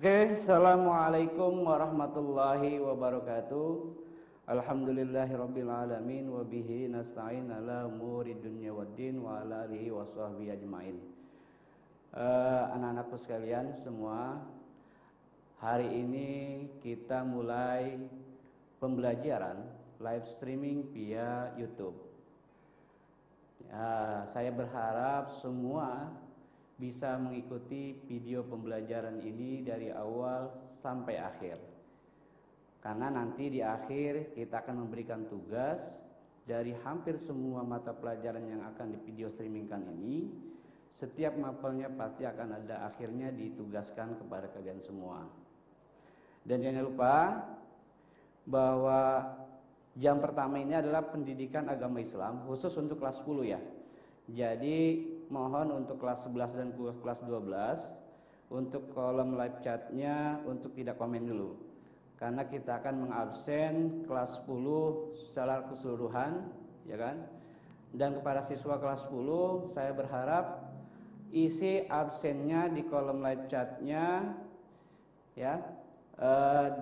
Oke, assalamualaikum warahmatullahi wabarakatuh. Alhamdulillahirabbil alamin wa bihi nasta'in ala umuri dunya waddin wa ala alihi wa sahbihi ajmain. Anak-anakku sekalian semua, hari ini kita mulai pembelajaran live streaming via YouTube. Saya berharap semua bisa mengikuti video pembelajaran ini dari awal sampai akhir. Karena nanti di akhir kita akan memberikan tugas dari hampir semua mata pelajaran yang akan di video streamingkan ini. Setiap mapelnya pasti akan ada akhirnya ditugaskan kepada kalian semua. Dan jangan lupa bahwa jam pertama ini adalah pendidikan agama Islam khusus untuk kelas 10 ya. Jadi mohon untuk kelas 11 dan kelas 12 untuk kolom live chatnya untuk tidak komen dulu, karena kita akan mengabsen kelas 10 secara keseluruhan, ya kan. Dan kepada siswa kelas 10 saya berharap isi absennya di kolom live chatnya ya,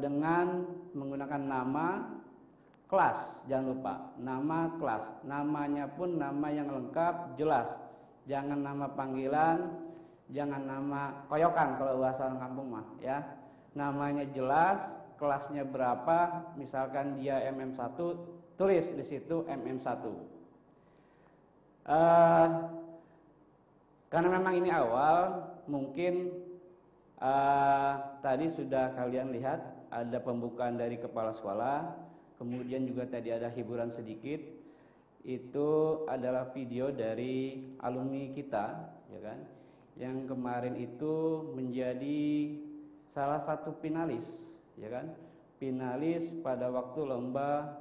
dengan menggunakan nama kelas. Jangan lupa nama kelas, namanya pun nama yang lengkap jelas, jangan nama panggilan, jangan nama koyokan kalau bahasa orang kampung mah ya. Namanya jelas, kelasnya berapa, misalkan dia MM1, tulis di situ MM1. Karena memang ini awal, mungkin tadi sudah kalian lihat ada pembukaan dari kepala sekolah. Kemudian juga tadi ada hiburan sedikit, itu adalah video dari alumni kita, ya kan, yang kemarin itu menjadi salah satu finalis, ya kan, finalis pada waktu lomba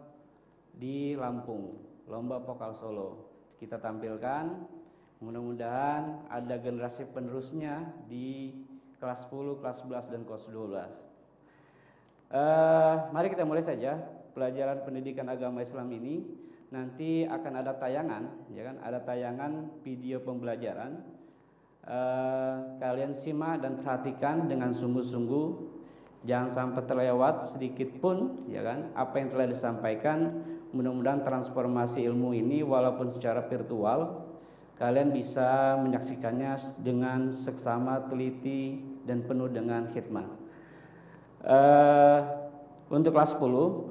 di Lampung, lomba vokal Solo. Kita tampilkan, mudah-mudahan ada generasi penerusnya di kelas 10, kelas 11 dan kelas 12. Mari kita mulai saja. Pelajaran pendidikan agama Islam ini nanti akan ada tayangan, ya kan? Ada tayangan video pembelajaran. Kalian simak dan perhatikan dengan sungguh-sungguh, jangan sampai terlewat sedikit pun, ya kan? Apa yang telah disampaikan. Mudah-mudahan transformasi ilmu ini walaupun secara virtual, kalian bisa menyaksikannya dengan seksama, teliti dan penuh dengan khidmat. Untuk kelas 10,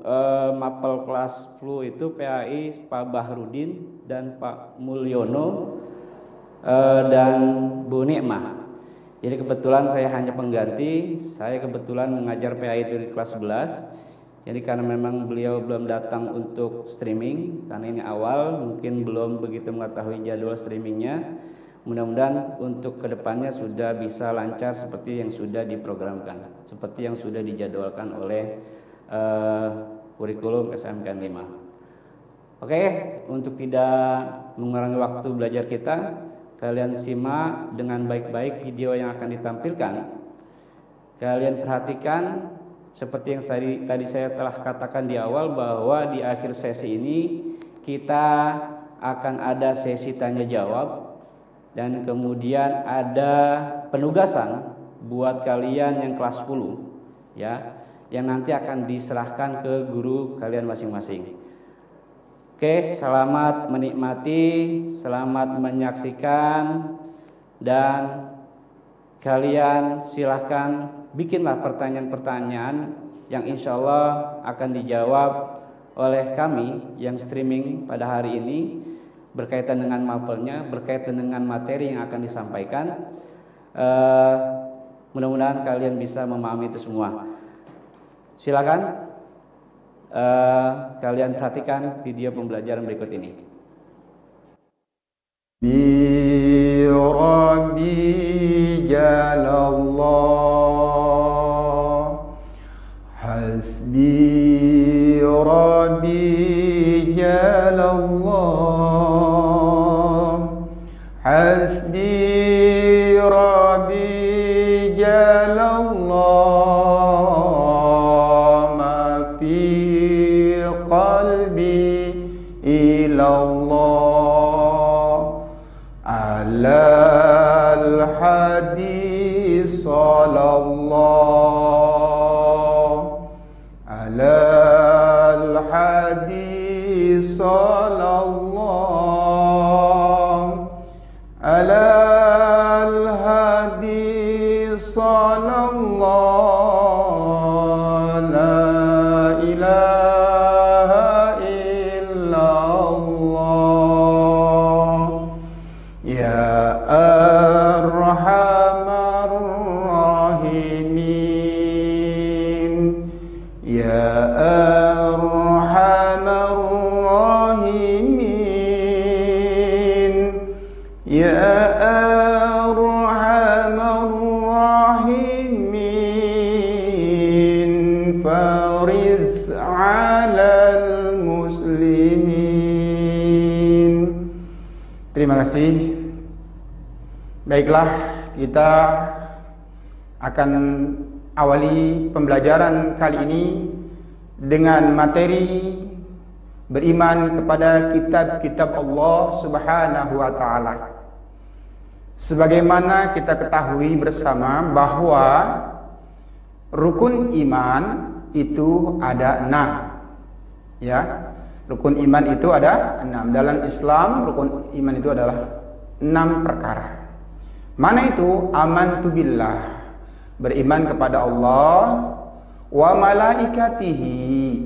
mapel kelas 10 itu PAI Pak Bahrudin dan Pak Mulyono dan Bu Nikmah. Jadi kebetulan saya hanya pengganti, saya kebetulan mengajar PAI itu di kelas 11. Jadi karena memang beliau belum datang untuk streaming, karena ini awal mungkin belum begitu mengetahui jadwal streamingnya. Mudah-mudahan untuk kedepannya sudah bisa lancar seperti yang sudah diprogramkan, seperti yang sudah dijadwalkan oleh kurikulum SMK 5. Oke, untuk tidak mengurangi waktu belajar kita, kalian simak dengan baik-baik video yang akan ditampilkan. Kalian perhatikan seperti yang tadi saya telah katakan di awal, bahwa di akhir sesi ini kita akan ada sesi tanya jawab dan kemudian ada penugasan buat kalian yang kelas 10 ya, yang nanti akan diserahkan ke guru kalian masing-masing. Oke, selamat menikmati, selamat menyaksikan, dan kalian silahkan bikinlah pertanyaan-pertanyaan yang insya Allah akan dijawab oleh kami yang streaming pada hari ini, berkaitan dengan mapelnya, berkaitan dengan materi yang akan disampaikan. Mudah-mudahan kalian bisa memahami itu semua. Silakan kalian perhatikan video pembelajaran berikut ini. Bi Rabbi Jalallah, Hasbi Rabbi Jalallah, Hasbi Rabbi Jalallah. Qalbi ilallah ala al-hadis sallallahu hadi sallallahu ala al-hadi sallallahu la ilaha illallah ya arhamar rahimin ya arhamar rahimin ya arhamar rahimin fariz 'alal muslimin. Terima kasih. Baiklah, kita akan awali pembelajaran kali ini dengan materi beriman kepada kitab-kitab Allah Subhanahu wa taala. Sebagaimana kita ketahui bersama bahwa rukun iman itu ada 6. Ya. Rukun iman itu ada 6. Dalam Islam rukun iman itu adalah 6 perkara. Mana itu? Amantu billah, beriman kepada Allah, wa malaikatihi,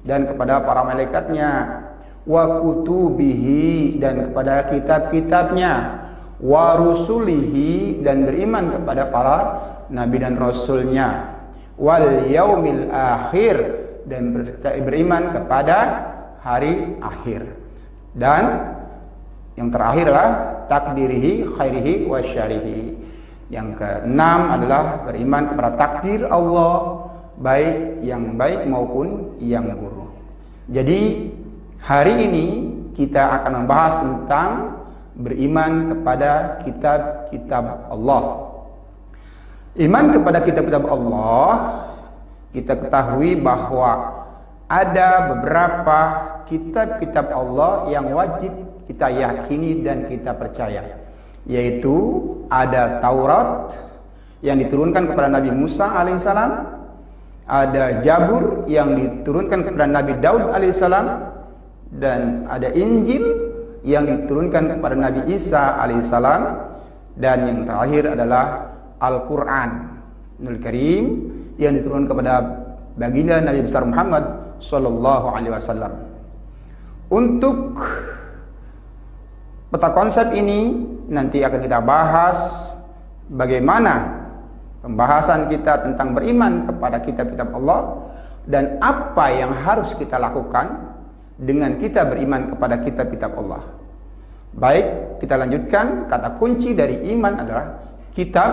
dan kepada para malaikatnya, wa kutubihi, dan kepada kitab-kitabnya, wa rusulihi, dan beriman kepada para nabi dan rasulnya, wal yaumil akhir, dan beriman kepada hari akhir, dan yang terakhir adalah takdirihi khairihi wa syarihi. Yang keenam adalah beriman kepada takdir Allah, baik yang baik maupun yang buruk. Jadi hari ini kita akan membahas tentang beriman kepada kitab-kitab Allah. Iman kepada kitab-kitab Allah, kita ketahui bahwa ada beberapa kitab-kitab Allah yang wajib kita yakini dan kita percaya, yaitu ada Taurat yang diturunkan kepada Nabi Musa alaihissalam, ada Zabur yang diturunkan kepada Nabi Daud alaihissalam, dan ada Injil yang diturunkan kepada Nabi Isa alaihissalam, dan yang terakhir adalah Al-Quranul Karim yang diturunkan kepada baginda Nabi besar Muhammad sallallahu alaihi wasallam. Untuk peta konsep ini nanti akan kita bahas bagaimana pembahasan kita tentang beriman kepada kitab-kitab Allah dan apa yang harus kita lakukan dengan kita beriman kepada kitab-kitab Allah. Baik, kita lanjutkan. Kata kunci dari iman adalah kitab,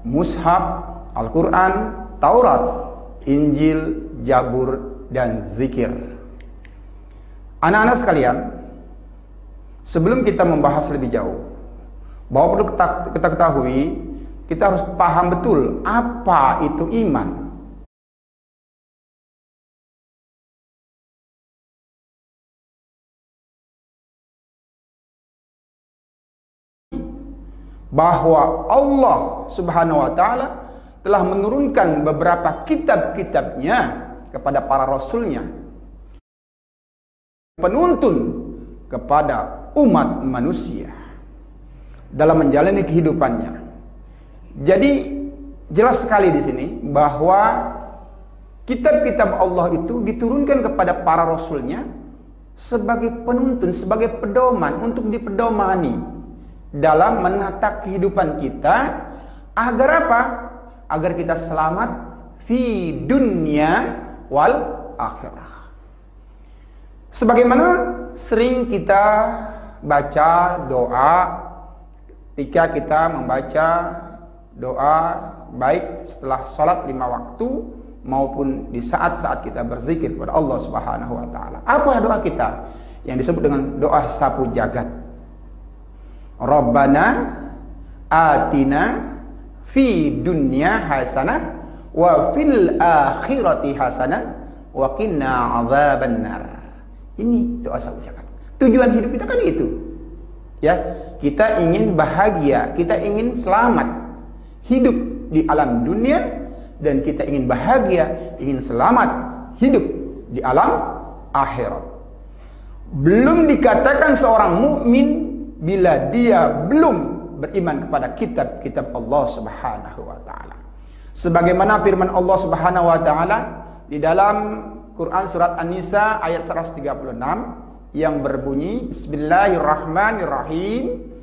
mushaf, Al-Quran, Taurat, Injil, Zabur, dan zikir. Anak-anak sekalian, sebelum kita membahas lebih jauh, bahwa perlu kita ketahui, kita harus paham betul apa itu iman. Bahwa Allah Subhanahu wa ta'ala telah menurunkan beberapa kitab-kitabnya kepada para rasulnya, penuntun kepada umat manusia dalam menjalani kehidupannya. Jadi jelas sekali di sini bahwa kitab-kitab Allah itu diturunkan kepada para rasulnya sebagai penuntun, sebagai pedoman untuk dipedomani dalam menata kehidupan kita. Agar apa? Agar kita selamat fi dunya wal akhirah. Sebagaimana sering kita baca doa ketika kita membaca doa baik setelah sholat 5 waktu maupun di saat-saat kita berzikir kepada Allah Subhanahu wa ta'ala. Apa doa kita? Yang disebut dengan doa sapu jagat. Rabbana atina fi dunya hasanah wa fil akhirati hasanah wa qina adzabannar. Ini doa sapu jagat. Tujuan hidup kita kan itu. Ya, kita ingin bahagia, kita ingin selamat hidup di alam dunia, dan kita ingin bahagia, ingin selamat hidup di alam akhirat. Belum dikatakan seorang mukmin bila dia belum beriman kepada kitab-kitab Allah Subhanahu wa taala. Sebagaimana firman Allah Subhanahu wa taala di dalam Quran surat An-Nisa ayat 136 yang berbunyi Bismillahirrahmanirrahim.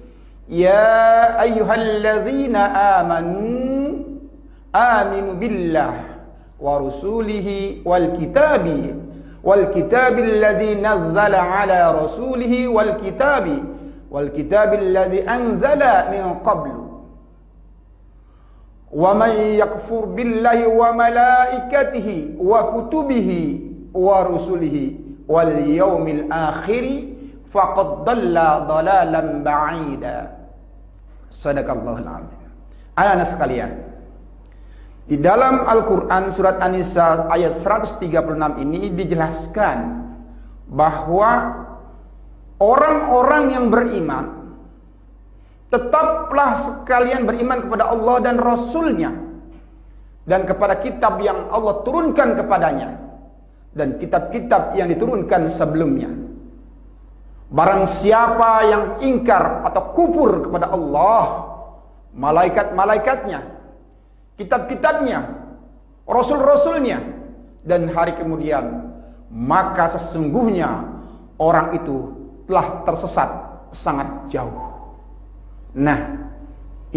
Ya ayyuhalladzina aminu billah wa rusulihi wal kitabi alladzi nazzala ala rasulihi wal kitabi alladzi anzala min qablu wa man yakfur billahi wa malaikatihi wa kutubihi wa rusulihi wal yaumil akhir faqad dhalla dhalalan ba'ida. Sadaqallahul azim. Anak-anak sekalian, di dalam Al-Quran surat An-Nisa ayat 136 ini dijelaskan bahwa orang-orang yang beriman tetaplah sekalian beriman kepada Allah dan Rasul-Nya dan kepada kitab yang Allah turunkan kepadanya dan kitab-kitab yang diturunkan sebelumnya. Barang siapa yang ingkar atau kufur kepada Allah, malaikat-malaikatnya, kitab-kitabnya, rasul-rasulnya, dan hari kemudian, maka sesungguhnya orang itu telah tersesat sangat jauh. Nah,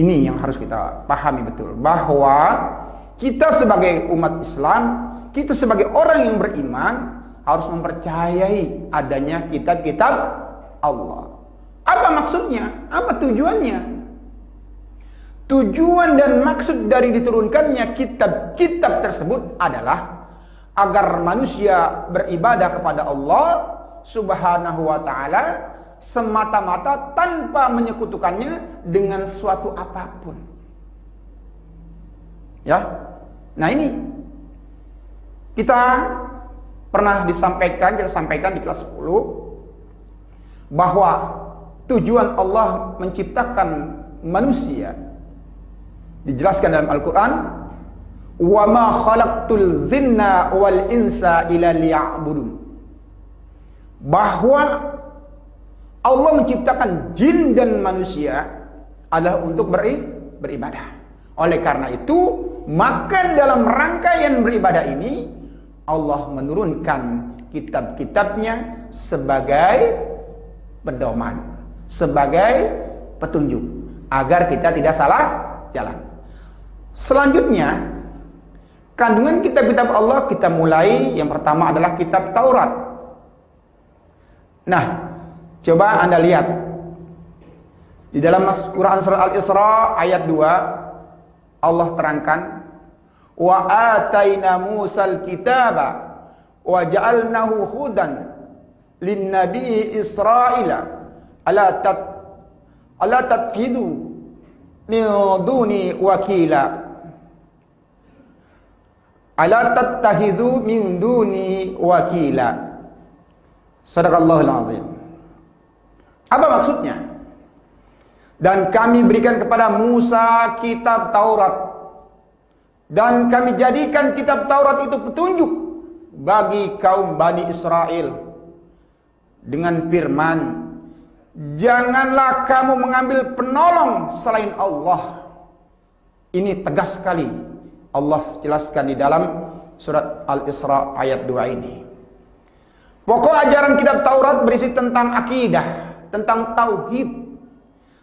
ini yang harus kita pahami betul, bahwa kita sebagai umat Islam, kita sebagai orang yang beriman harus mempercayai adanya kitab-kitab Allah. Apa maksudnya? Apa tujuannya? Tujuan dan maksud dari diturunkannya kitab-kitab tersebut adalah agar manusia beribadah kepada Allah Subhanahu wa taala semata-mata tanpa menyekutukannya dengan suatu apapun. Ya. Nah, ini kita pernah kita sampaikan di kelas 10 bahwa tujuan Allah menciptakan manusia dijelaskan dalam Al-Quran, wa ma khalaqtul jinna wal insa illa liya'budun, bahwa Allah menciptakan jin dan manusia adalah untuk beribadah. Oleh karena itu, maka dalam rangkaian beribadah ini Allah menurunkan kitab-kitabnya sebagai pedoman, sebagai petunjuk agar kita tidak salah jalan. Selanjutnya, kandungan kitab-kitab Allah kita mulai, yang pertama adalah kitab Taurat. Nah, coba Anda lihat di dalam Quran surah Al-Isra ayat 2, Allah terangkan, wa ataina Musal kitaba wa ja'alnahu hudan lin nabi Israila ala tathidu min duni wakila ala tattahidu min duni wakila. Sadaqallahul azim. Apa maksudnya? Dan kami berikan kepada Musa kitab Taurat, dan kami jadikan kitab Taurat itu petunjuk bagi kaum Bani Israel dengan firman, janganlah kamu mengambil penolong selain Allah. Ini tegas sekali Allah jelaskan di dalam surat Al-Isra ayat 2 ini. Pokok ajaran kitab Taurat berisi tentang akidah, tentang tauhid,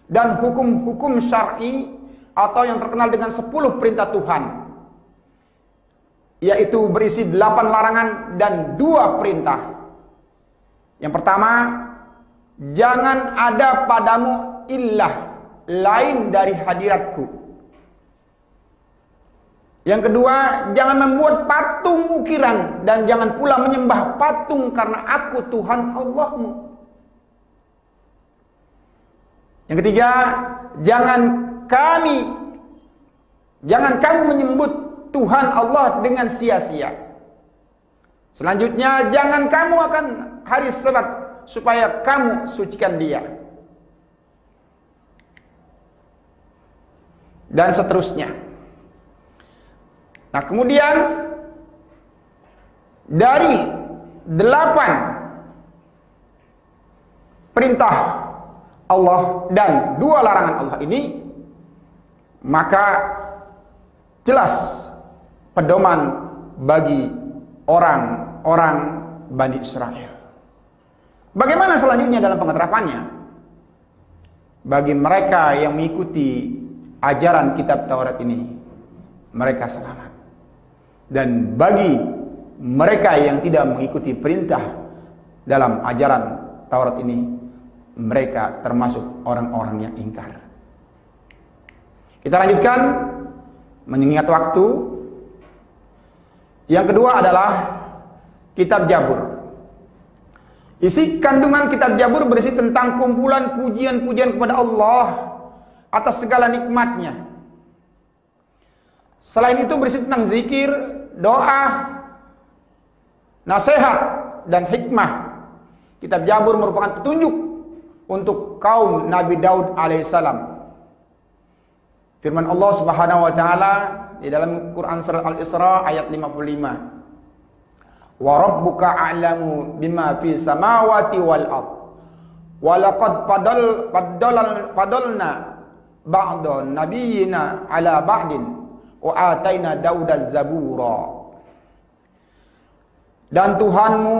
dan hukum-hukum syar'i atau yang terkenal dengan 10 perintah Tuhan, yaitu berisi 8 larangan dan 2 perintah. Yang pertama, jangan ada padamu ilah lain dari hadiratku. Yang kedua, jangan membuat patung ukiran dan jangan pula menyembah patung karena aku Tuhan Allahmu. Yang ketiga, jangan kamu menyebut Tuhan Allah dengan sia-sia. Selanjutnya, jangan kamu akan hari Sabat supaya kamu sucikan dia. Dan seterusnya. Nah, kemudian dari 8 perintah Allah dan 2 larangan Allah ini, maka jelas pedoman bagi orang-orang Bani Israel. Bagaimana selanjutnya dalam pengeterapannya? Bagi mereka yang mengikuti ajaran kitab Taurat ini, mereka selamat. Dan bagi mereka yang tidak mengikuti perintah dalam ajaran Taurat ini, mereka termasuk orang-orang yang ingkar. Kita lanjutkan mengingat waktu. Yang kedua adalah kitab Jabur. Isi kandungan kitab Jabur berisi tentang kumpulan pujian-pujian kepada Allah atas segala nikmatnya. Selain itu berisi tentang zikir, doa, nasihat, dan hikmah. Kitab Jabur merupakan petunjuk untuk kaum Nabi Daud alaihissalam. Firman Allah Subhanahu wa taala di dalam Quran surah Al-Isra ayat 55. Wa rabbuka a'lamu bima fi samawati wal ard. Wa laqad padalna ba'da nabiyyina ala ba'din wa ataina Dauda zabura. Dan Tuhanmu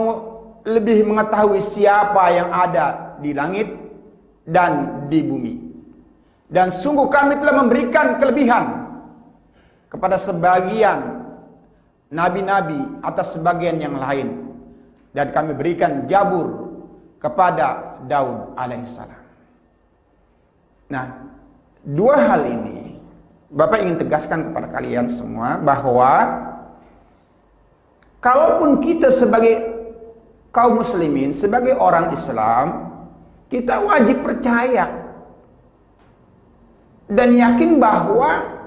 lebih mengetahui siapa yang ada di langit dan di bumi. Dan sungguh kami telah memberikan kelebihan kepada sebagian nabi-nabi atas sebagian yang lain. Dan kami berikan Jabur kepada Daud alaihissalam. Nah, 2 hal ini Bapak ingin tegaskan kepada kalian semua bahwa kalaupun kita sebagai kaum muslimin, sebagai orang Islam, kita wajib percaya dan yakin bahwa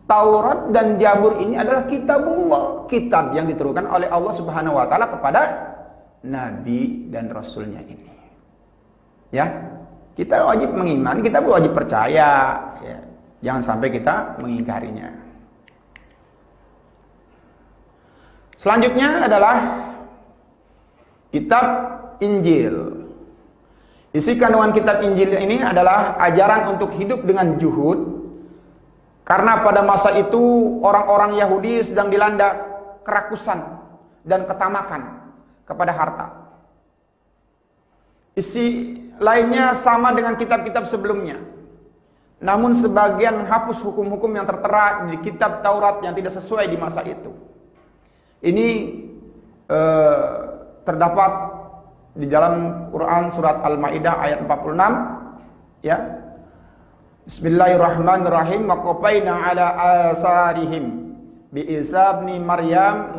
Taurat dan Jabur ini adalah kitabullah, kitab yang diturunkan oleh Allah Subhanahu wa taala kepada nabi dan rasulnya ini. Ya, kita wajib mengimani, kita wajib percaya, ya. Jangan sampai kita mengingkarinya. Selanjutnya adalah kitab Injil. Isi kandungan kitab Injil ini adalah ajaran untuk hidup dengan zuhud, karena pada masa itu orang-orang Yahudi sedang dilanda kerakusan dan ketamakan kepada harta. Isi lainnya sama dengan kitab-kitab sebelumnya, namun sebagian menghapus hukum-hukum yang tertera di kitab Taurat yang tidak sesuai di masa itu. Ini terdapat di dalam Quran surat Al-Maidah ayat 46, ya. Bismillahirrahmanirrahim. Wa qafaina ala asarihim bi Isa ibn Maryam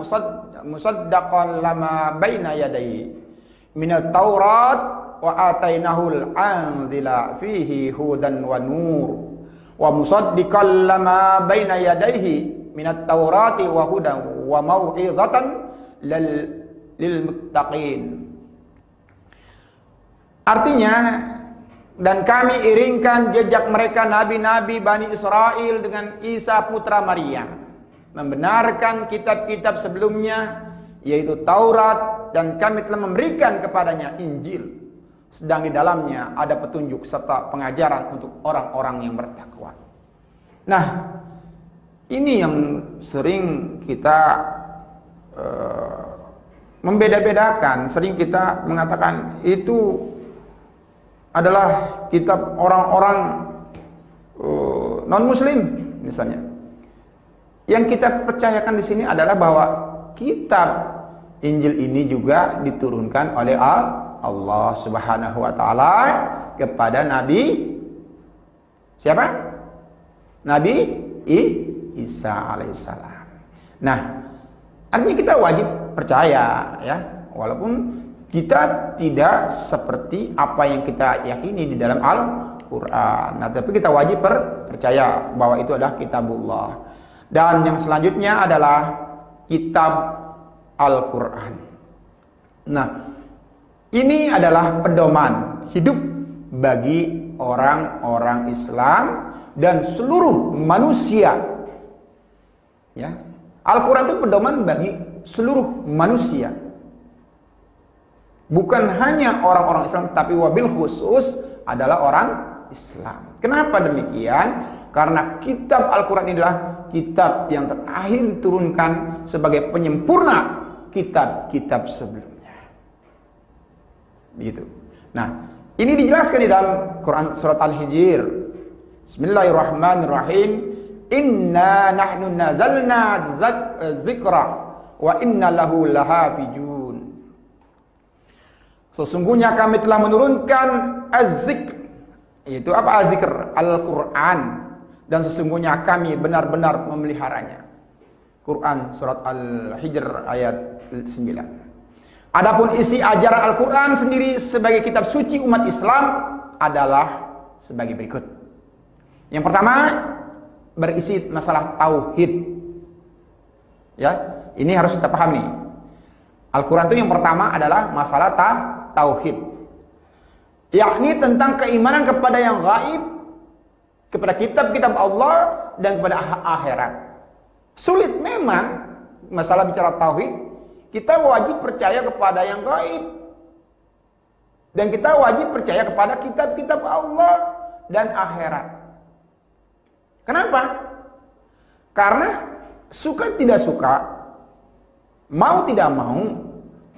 musaddaqan lama baina yadayhi minat Taurat wa atainahul anzila fihi hudan wa nur wa musaddiqan lama baina yadayhi minat Taurati wa hudan wa mau'izatan lil muttaqin. Artinya, dan kami iringkan jejak mereka nabi-nabi Bani Israel dengan Isa putra Maryam, membenarkan kitab-kitab sebelumnya yaitu Taurat, dan kami telah memberikan kepadanya Injil, sedang di dalamnya ada petunjuk serta pengajaran untuk orang-orang yang bertakwa. Nah, ini yang sering kita membeda-bedakan, sering kita mengatakan itu adalah kitab orang-orang non-muslim misalnya. Yang kita percayakan di sini adalah bahwa kitab Injil ini juga diturunkan oleh Allah Subhanahu wa taala kepada Nabi siapa? Nabi Isa alaihissalam. Nah, artinya kita wajib percaya, ya, walaupun kita tidak seperti apa yang kita yakini di dalam Al-Quran. Nah, tapi kita wajib percaya bahwa itu adalah kitabullah. Dan yang selanjutnya adalah kitab Al-Quran. Nah, ini adalah pedoman hidup bagi orang-orang Islam dan seluruh manusia. Ya, Al-Quran itu pedoman bagi seluruh manusia. Bukan hanya orang-orang Islam, tapi wabil khusus adalah orang Islam. Kenapa demikian? Karena kitab Al-Quran ini adalah kitab yang terakhir diturunkan sebagai penyempurna kitab-kitab sebelumnya. Begitu. Nah, ini dijelaskan di dalam Quran surat Al-Hijr. Bismillahirrahmanirrahim. Inna nahnu nazalna dzikra wa inna lahu lahafizun. Sesungguhnya kami telah menurunkan az-zikr, yaitu apa az-zikr? Al-Quran. Dan sesungguhnya kami benar-benar memeliharanya. Quran surat Al-Hijr ayat 9. Adapun isi ajaran Al-Quran sendiri sebagai kitab suci umat Islam adalah sebagai berikut. Yang pertama, berisi masalah tauhid. Ya, ini harus kita pahami. Al-Quran itu yang pertama adalah masalah tauhid, yakni tentang keimanan kepada yang gaib, kepada kitab-kitab Allah dan kepada akhirat. Sulit memang masalah bicara tauhid. Kita wajib percaya kepada yang gaib dan kita wajib percaya kepada kitab-kitab Allah dan akhirat. Kenapa? Karena suka tidak suka, mau tidak mau,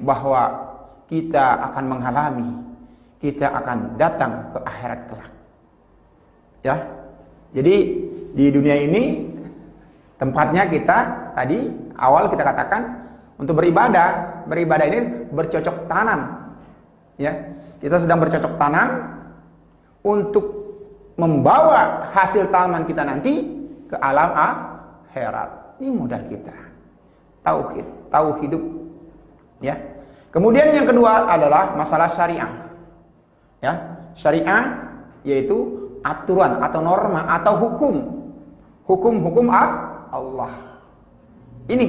bahwa kita akan mengalami, kita akan datang ke akhirat kelak. Ya. Jadi di dunia ini tempatnya kita tadi awal kita katakan untuk beribadah. Beribadah ini bercocok tanam. Ya. Kita sedang bercocok tanam untuk membawa hasil tanaman kita nanti ke alam akhirat. Ini modal kita. Tauhid, tahu hidup. Ya. Kemudian yang kedua adalah masalah syariah. Ya, syariah yaitu aturan atau norma atau hukum Allah. Ini.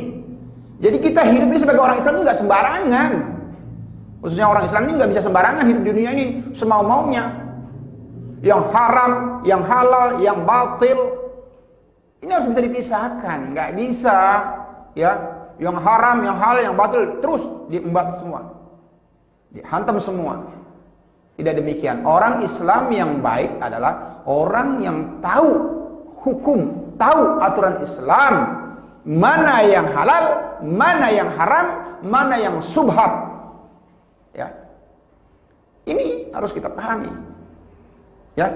Jadi kita hidup ini sebagai orang Islam nggak sembarangan. Khususnya orang Islam ini nggak bisa sembarangan hidup di dunia ini semau-maunya. Yang haram, yang halal, yang batil, ini harus bisa dipisahkan. Nggak bisa, ya. Yang haram, yang halal, yang batil terus diembat semua, dihantam semua. Tidak demikian. Orang Islam yang baik adalah orang yang tahu hukum, tahu aturan Islam, mana yang halal, mana yang haram, mana yang subhat. Ya, ini harus kita pahami. Ya,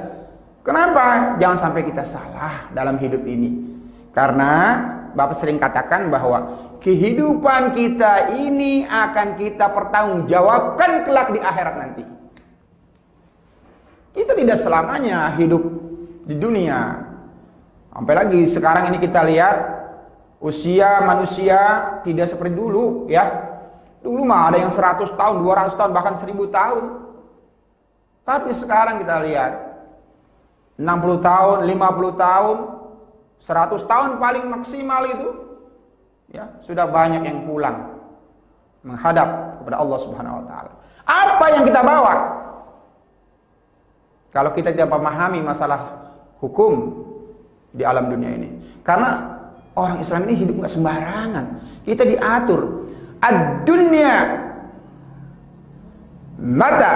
kenapa? Jangan sampai kita salah dalam hidup ini. Karena Bapak sering katakan bahwa kehidupan kita ini akan kita pertanggungjawabkan kelak di akhirat nanti. Kita tidak selamanya hidup di dunia. Sampai lagi sekarang ini kita lihat usia manusia tidak seperti dulu, ya. Dulu mah ada yang 100 tahun, 200 tahun, bahkan 1000 tahun. Tapi sekarang kita lihat 60 tahun, 50 tahun, 100 tahun paling maksimal itu. Ya, sudah banyak yang pulang menghadap kepada Allah Subhanahu wa taala. Apa yang kita bawa? Kalau kita tidak memahami masalah hukum di alam dunia ini. Karena orang Islam ini hidup nggak sembarangan. Kita diatur. Ad-dunya mata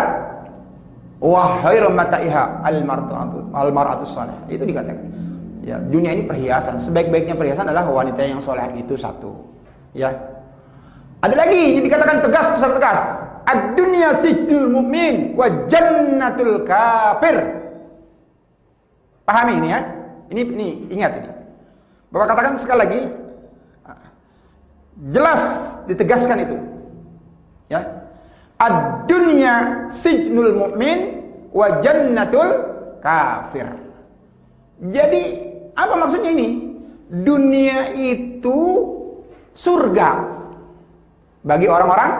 wa khairu mataiha al-mar'atu salih. Itu dikatakan. Ya, dunia ini perhiasan. Sebaik-baiknya perhiasan adalah wanita yang soleh, itu satu. Ya. Ada lagi yang dikatakan tegas, secara tegas. Ad-dunya sijnul mu'min wa jannatul kafir. Pahami ini ya? Ini ingat ini. Bapak katakan sekali lagi. Jelas ditegaskan itu. Ya. Ad-dunya sijnul mu'min wa jannatul kafir. Jadi apa maksudnya ini? Dunia itu surga bagi orang-orang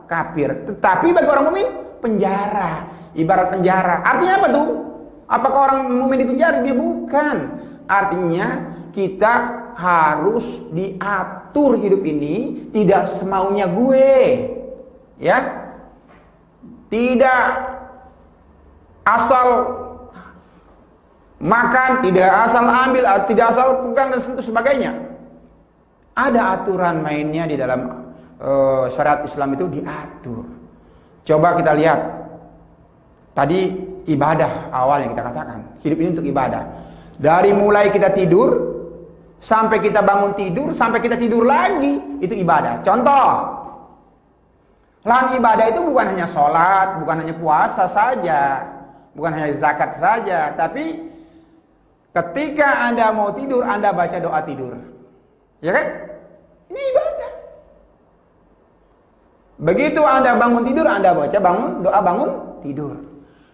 kafir, tetapi bagi orang mukmin penjara, ibarat penjara. Artinya apa tuh? Apakah orang mukmin di penjara? Dia bukan. Artinya kita harus diatur hidup ini tidak semaunya gue. Ya. Tidak asal makan, tidak asal ambil, tidak asal pegang dan sentuh sebagainya. Ada aturan mainnya di dalam syariat Islam itu diatur. Coba kita lihat. Tadi ibadah awal yang kita katakan. Hidup ini untuk ibadah. Dari mulai kita tidur, sampai kita bangun tidur, sampai kita tidur lagi, itu ibadah. Contoh. Lahan ibadah itu bukan hanya sholat, bukan hanya puasa saja, bukan hanya zakat saja. Tapi ketika Anda mau tidur, Anda baca doa tidur. Ya kan? Ini ibadah. Begitu Anda bangun tidur, Anda baca doa bangun tidur.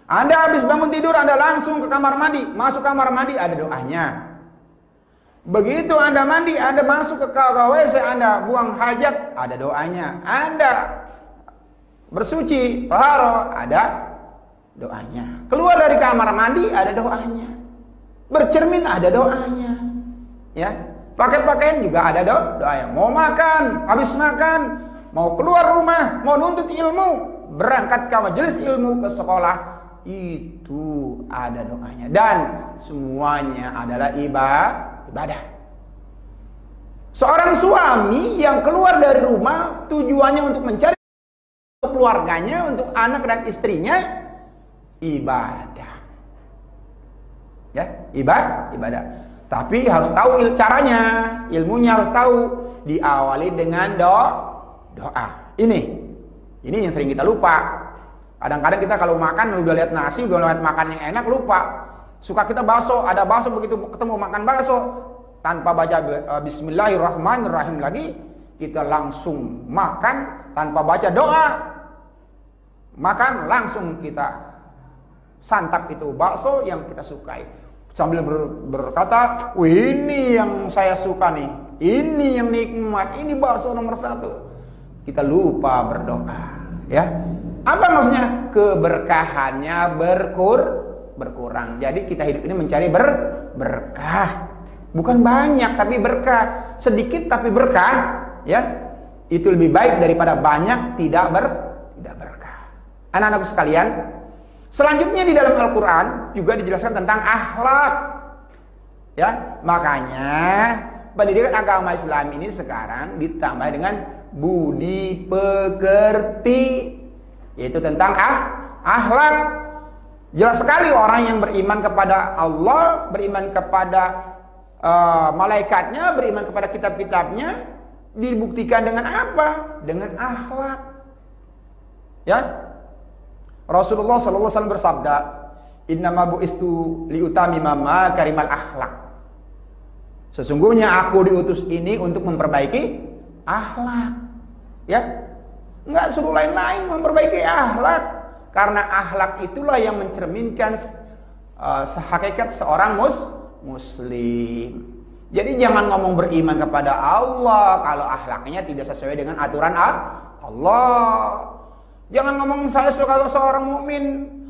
Anda habis bangun tidur, Anda langsung ke kamar mandi. Masuk kamar mandi, ada doanya. Begitu Anda mandi, Anda masuk ke WC, Anda buang hajat, ada doanya. Anda bersuci, taharah, ada doanya. Keluar dari kamar mandi, ada doanya. Bercermin, ada doanya. Ya, pakai pakaian juga ada doanya. Mau makan, habis makan, mau keluar rumah, mau nuntut ilmu, berangkat ke majelis ilmu, ke sekolah, itu ada doanya. Dan semuanya adalah ibadah. Seorang suami yang keluar dari rumah tujuannya untuk mencari keluarganya, untuk anak dan istrinya, ibadah. Ya, ibadah. Tapi harus tahu caranya, ilmunya harus tahu. Diawali dengan doa. Ini yang sering kita lupa. Kadang-kadang kita kalau makan udah lihat nasi, udah lihat makan yang enak, lupa. Suka kita bakso, ada bakso, begitu ketemu makan bakso, tanpa baca bismillahirrahmanirrahim lagi, kita langsung makan tanpa baca doa. Makan langsung kita santap itu bakso yang kita sukai. Sambil berkata, ini yang saya suka nih, ini yang nikmat, ini bakso nomor 1. Kita lupa berdoa, ya. Apa maksudnya? Keberkahannya berkurang. Jadi kita hidup ini mencari berkah. Bukan banyak tapi berkah, sedikit tapi berkah, ya. Itu lebih baik daripada banyak tidak berkah. Anak-anakku sekalian, selanjutnya di dalam Al-Qur'an juga dijelaskan tentang akhlak. Ya, makanya pendidikan agama Islam ini sekarang ditambah dengan budi pekerti, yaitu tentang akhlak. Jelas sekali orang yang beriman kepada Allah, beriman kepada malaikatnya, beriman kepada kitab-kitabnya, dibuktikan dengan apa? Dengan akhlak. Ya, Rasulullah SAW bersabda, "Innama bu'istu liutamima makarimal akhlak." Sesungguhnya aku diutus ini untuk memperbaiki akhlak. Ya, enggak suruh lain-lain, memperbaiki akhlak. Karena akhlak itulah yang mencerminkan hakikat seorang muslim. Jadi jangan ngomong beriman kepada Allah kalau akhlaknya tidak sesuai dengan aturan Allah. Jangan ngomong saya seorang mukmin,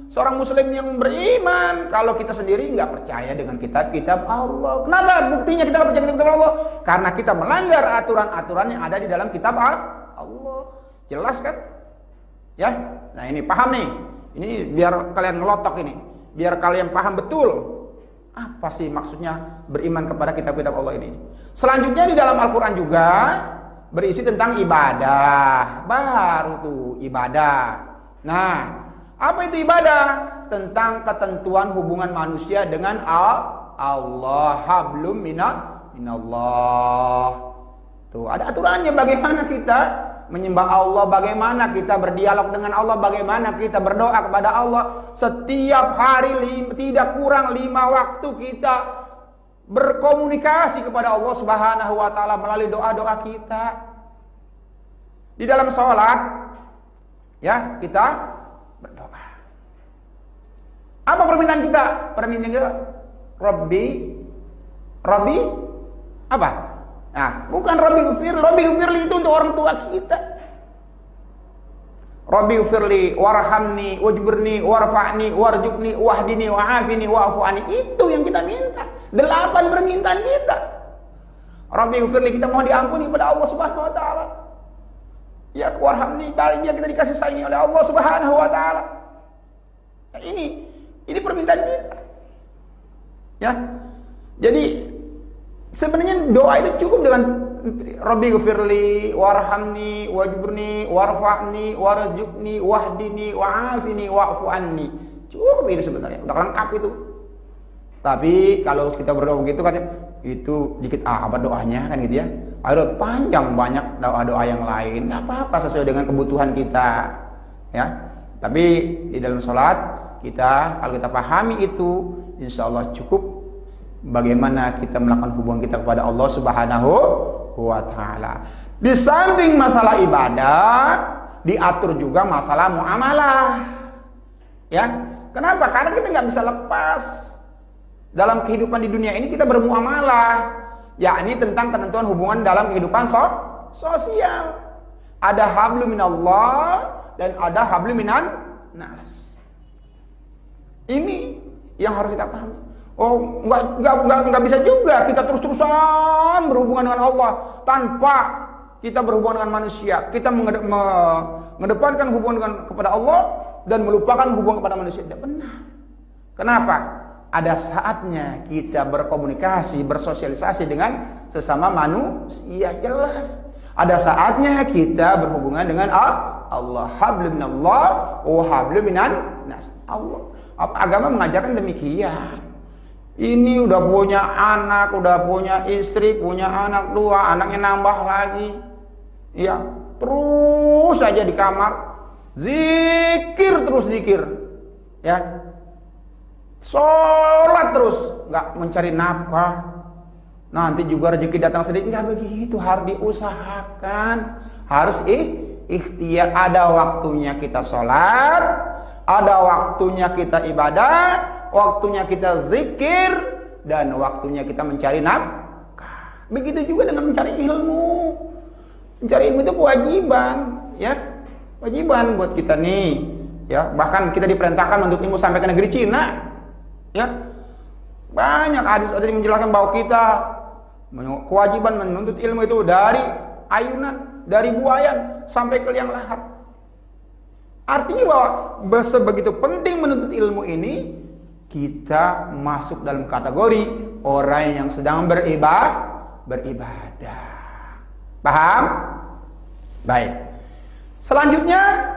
seorang muslim yang beriman kalau kita sendiri nggak percaya dengan kitab-kitab Allah. Kenapa? Buktinya kita nggak percaya kitab Allah karena kita melanggar aturan-aturan yang ada di dalam kitab Allah. Jelas kan? Ya. Nah, ini paham nih. Ini biar kalian ngelotok ini. Biar kalian paham betul apa sih maksudnya beriman kepada kitab-kitab Allah ini. Selanjutnya di dalam Al-Qur'an juga berisi tentang ibadah. Baru tuh ibadah. Nah, apa itu ibadah? Tentang ketentuan hubungan manusia dengan Allah. Hablum minallah. Tuh, ada aturannya bagaimana kita menyembah Allah, bagaimana kita berdialog dengan Allah, bagaimana kita berdoa kepada Allah. Setiap hari tidak kurang 5 waktu kita berkomunikasi kepada Allah Subhanahu wa taala melalui doa-doa kita. Di dalam sholat, ya, kita berdoa. Apa permintaan kita? Permintaan kita, Rabbi apa? Nah, bukan Rabbi ufirli itu untuk orang tua kita. Rabbi ufirli warhamni wajburni warfa'ni warjubni wahdini wa'afini wa'afu'ani. Itu yang kita minta. 8 permintaan kita. Rabbi ufirli, kita mohon diampuni kepada Allah Subhanahu wa taala. Ya, warhamni, biar kita dikasih sayang oleh Allah Subhanahu wa taala. Nah, ini permintaan kita. Ya. Jadi sebenarnya doa itu cukup dengan Rabbi ghfirli warhamni wajburni warfa'ni warzuqni wahdini wa'afini wa'fu anni. Cukup itu sebenarnya, udah lengkap itu. Tapi kalau kita berdoa begitu katanya itu dikit apa doanya kan gitu ya. Ada panjang banyak doa-doa yang lain, nggak apa-apa sesuai dengan kebutuhan kita ya. Tapi di dalam sholat kita kalau kita pahami itu, insya Allah cukup bagaimana kita melakukan hubungan kita kepada Allah Subhanahu wa Ta'ala. Di samping masalah ibadah, diatur juga masalah muamalah. Ya, kenapa? Karena kita nggak bisa lepas dalam kehidupan di dunia ini kita bermuamalah, yakni tentang ketentuan hubungan dalam kehidupan sosial. Ada hablum minallah dan ada hablum minan nas. Ini yang harus kita pahami. Oh, nggak bisa juga kita terus-terusan berhubungan dengan Allah tanpa kita berhubungan dengan manusia. Kita mengedepankan hubungan kepada Allah dan melupakan hubungan kepada manusia. Tidak benar. Kenapa? Ada saatnya kita berkomunikasi, bersosialisasi dengan sesama manusia, jelas. Ada saatnya kita berhubungan dengan Allah. Hablum minallah wa hablum minan nas. Allah. Agama mengajarkan demikian. Ini udah punya anak, udah punya istri, punya anak dua, anaknya nambah lagi. Ya, terus aja di kamar zikir terus zikir. Ya. Sholat terus, nggak mencari nafkah. Nanti juga rezeki datang sedikit, nggak begitu, harus diusahakan. Harus ikhtiar, ada waktunya kita sholat, ada waktunya kita ibadah, waktunya kita zikir, dan waktunya kita mencari nafkah. Begitu juga dengan mencari ilmu. Mencari ilmu itu kewajiban, ya, kewajiban buat kita nih, ya. Bahkan kita diperintahkan menuntut ilmu sampai ke negeri Cina, ya. Banyak hadis-hadis yang menjelaskan bahwa kita kewajiban menuntut ilmu itu dari ayunan, dari buayan sampai ke liang lahat. Artinya bahwa sebegitu penting menuntut ilmu ini, kita masuk dalam kategori orang yang sedang beribadah. Paham? Baik. Selanjutnya,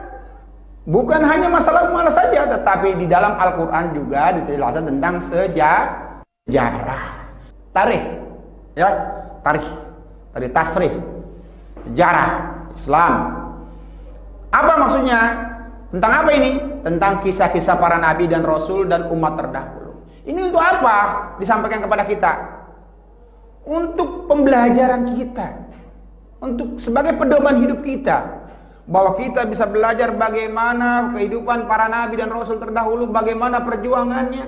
bukan hanya masalah muamalah saja, tetapi di dalam Al-Quran juga dijelaskan tentang sejarah, tarikh, ya, tarikh, tasrih, sejarah Islam. Apa maksudnya? Tentang apa ini? Tentang kisah-kisah para nabi dan rasul dan umat terdahulu. Ini untuk apa disampaikan kepada kita? Untuk pembelajaran kita, untuk sebagai pedoman hidup kita, bahwa kita bisa belajar bagaimana kehidupan para nabi dan rasul terdahulu, bagaimana perjuangannya,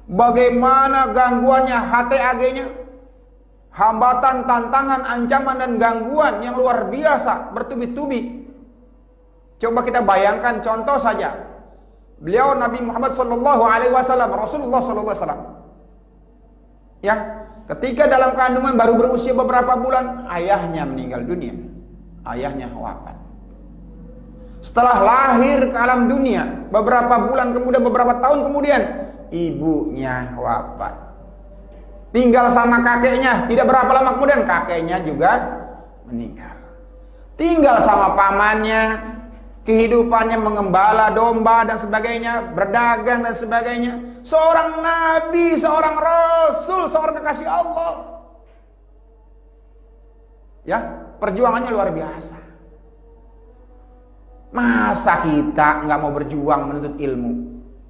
bagaimana gangguannya, HTAG-nya, hambatan, tantangan, ancaman dan gangguan yang luar biasa bertubi-tubi. Coba kita bayangkan contoh saja. Beliau Nabi Muhammad SAW, Rasulullah SAW. Ya, ketika dalam kandungan baru berusia beberapa bulan, ayahnya meninggal dunia. Ayahnya wafat. Setelah lahir ke alam dunia, beberapa bulan kemudian, beberapa tahun kemudian, ibunya wafat. Tinggal sama kakeknya, tidak berapa lama kemudian kakeknya juga meninggal. Tinggal sama pamannya, kehidupannya mengembala domba dan sebagainya, berdagang dan sebagainya. Seorang nabi, seorang rasul, seorang kekasih Allah. Ya, perjuangannya luar biasa. Masa kita nggak mau berjuang menuntut ilmu?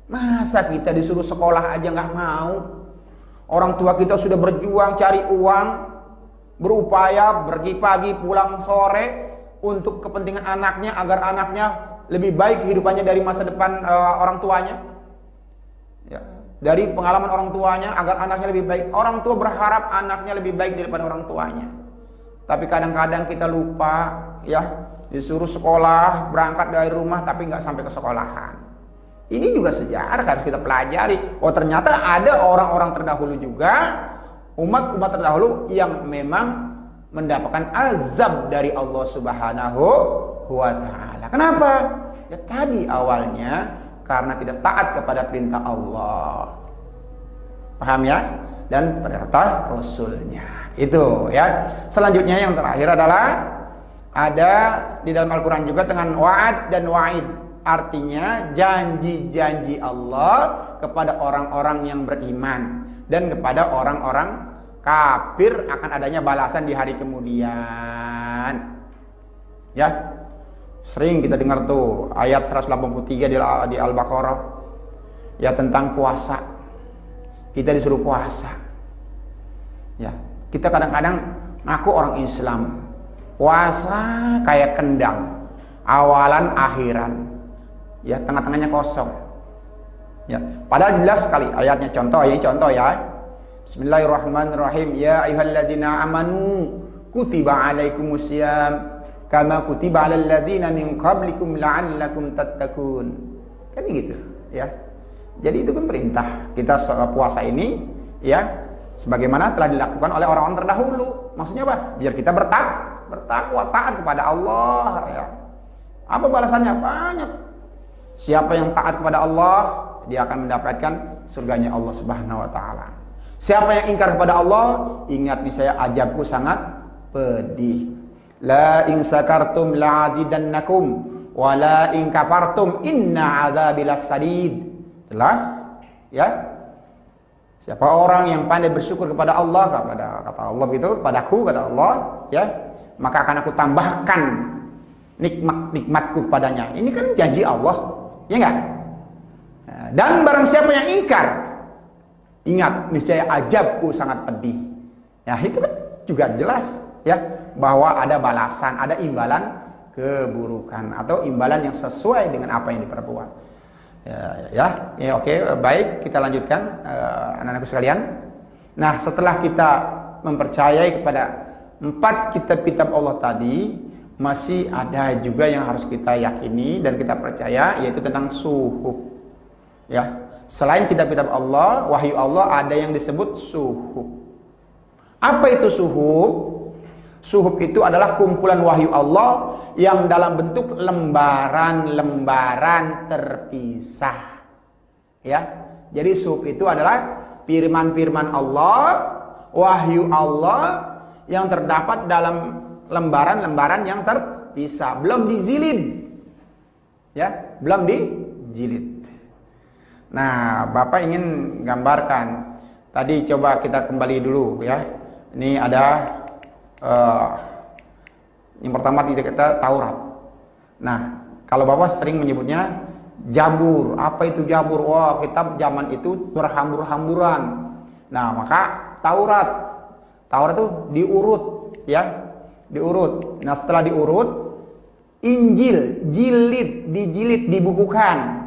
Masa kita disuruh sekolah aja nggak mau? Orang tua kita sudah berjuang cari uang, berupaya pergi pagi pulang sore untuk kepentingan anaknya, agar anaknya lebih baik kehidupannya dari masa depan orang tuanya, ya, dari pengalaman orang tuanya, agar anaknya lebih baik. Orang tua berharap anaknya lebih baik daripada orang tuanya. Tapi kadang-kadang kita lupa, ya, disuruh sekolah, berangkat dari rumah tapi nggak sampai ke sekolahan. Ini juga sejarah harus kita pelajari. Oh, ternyata ada orang-orang terdahulu juga, umat-umat terdahulu yang memang mendapatkan azab dari Allah Subhanahu wa Ta'ala. Kenapa? Ya tadi awalnya karena tidak taat kepada perintah Allah. Paham ya? Dan perintah Rasulnya. Itu ya. Selanjutnya yang terakhir adalah ada di dalam Al-Quran juga dengan wa'ad dan wa'id. Artinya janji-janji Allah kepada orang-orang yang beriman dan kepada orang-orang kafir akan adanya balasan di hari kemudian. Ya. Sering kita dengar tuh ayat 183 di Al-Baqarah ya tentang puasa. Kita disuruh puasa. Ya, kita kadang-kadang ngaku orang Islam. Puasa kayak kendang, awalan akhiran. Ya, tengah-tengahnya kosong. Ya, padahal jelas sekali ayatnya. Contoh ya. Bismillahirrahmanirrahim. Ya ayyuhalladzina amanu kutiba alaikumusiyam kama kutiba alal ladzina min qablikum la'allakum tattaqun. Kan gitu, ya. Jadi itu kan perintah kita puasa ini ya sebagaimana telah dilakukan oleh orang-orang terdahulu. Maksudnya apa? Biar kita bertakwa taat kepada Allah ya. Apa balasannya? Banyak. Siapa yang taat kepada Allah, dia akan mendapatkan surganya Allah Subhanahu wa taala. Siapa yang ingkar kepada Allah, ingat nih saya azabku sangat pedih. La in sakartum la'azidannakum wa la in kafartum inna adzabi lasadid. Jelas ya. Siapa orang yang pandai bersyukur kepada Allah, kata Allah begitu, kepadaku kata Allah ya, maka akan aku tambahkan nikmatku kepadanya. Ini kan janji Allah. Ya enggak? Dan barang siapa yang ingkar, ingat niscaya azabku sangat pedih. Ya, itu kan juga jelas ya bahwa ada balasan, ada imbalan keburukan atau imbalan yang sesuai dengan apa yang diperbuat. Ya, oke, baik, kita lanjutkan anak-anakku sekalian. Nah, setelah kita mempercayai kepada 4 kitab-kitab Allah tadi, masih ada juga yang harus kita yakini dan kita percaya, yaitu tentang suhuf. Ya, selain kitab-kitab Allah, wahyu Allah, ada yang disebut suhuf. Apa itu suhuf? Suhuf itu adalah kumpulan wahyu Allah yang dalam bentuk lembaran-lembaran terpisah. Ya, jadi suhuf itu adalah firman-firman Allah, wahyu Allah yang terdapat dalam lembaran-lembaran yang terpisah, belum dijilid. Ya, belum dijilid. Nah, Bapak ingin gambarkan. Tadi coba kita kembali dulu ya. Ini ada yang pertama kita Taurat. Nah, kalau Bapak sering menyebutnya Jabur. Apa itu Jabur? Wah, kitab zaman itu berhambur-hamburan. Nah, maka Taurat itu diurut ya. Diurut. Nah, setelah diurut, Injil dijilid, dibukukan.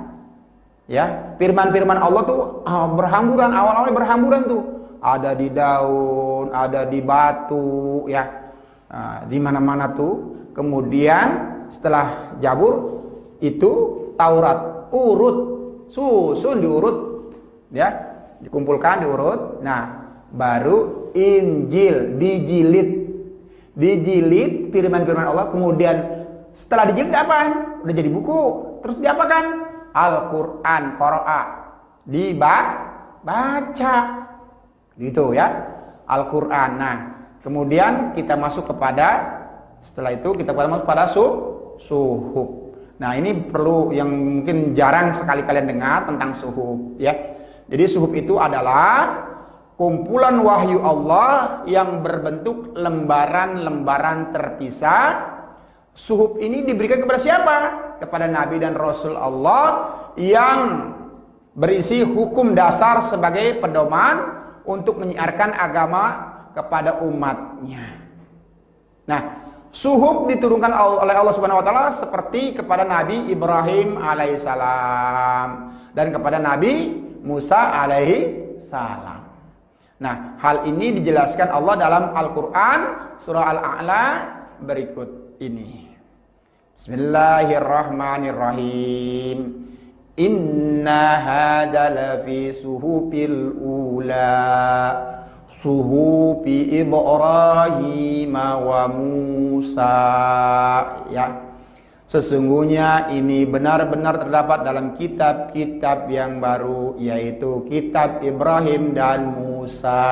Ya, firman-firman Allah tuh berhamburan, awal-awalnya berhamburan tuh. Ada di daun, ada di batu, ya. Di mana-mana tuh. Kemudian setelah Jabur itu Taurat urut, susun diurut, ya, dikumpulkan diurut. Nah, baru Injil dijilid firman-firman Allah. Kemudian setelah dijilid apaan? Udah jadi buku. Terus diapakan? Al-Quran, qira'a, dibaca. Gitu ya, Al-Quran. Nah, kemudian kita masuk kepada, setelah itu kita masuk pada suhuf. Nah, ini perlu yang mungkin jarang sekali kalian dengar tentang suhuf ya. Jadi suhuf itu adalah kumpulan wahyu Allah yang berbentuk lembaran-lembaran terpisah. Suhuf ini diberikan kepada siapa? Kepada Nabi dan Rasul Allah yang berisi hukum dasar sebagai pedoman untuk menyiarkan agama kepada umatnya. Nah, suhuf diturunkan oleh Allah Subhanahu wa taala seperti kepada Nabi Ibrahim alaihissalam dan kepada Nabi Musa alaihissalam. Nah, hal ini dijelaskan Allah dalam Al-Quran surah Al-A'la berikut ini. Bismillahirrahmanirrahim. Inna hadza lafi suhufil ula suhufi Ibrahim wa Musa. Ya. Sesungguhnya ini benar-benar terdapat dalam kitab-kitab yang baru, yaitu kitab Ibrahim dan Musa.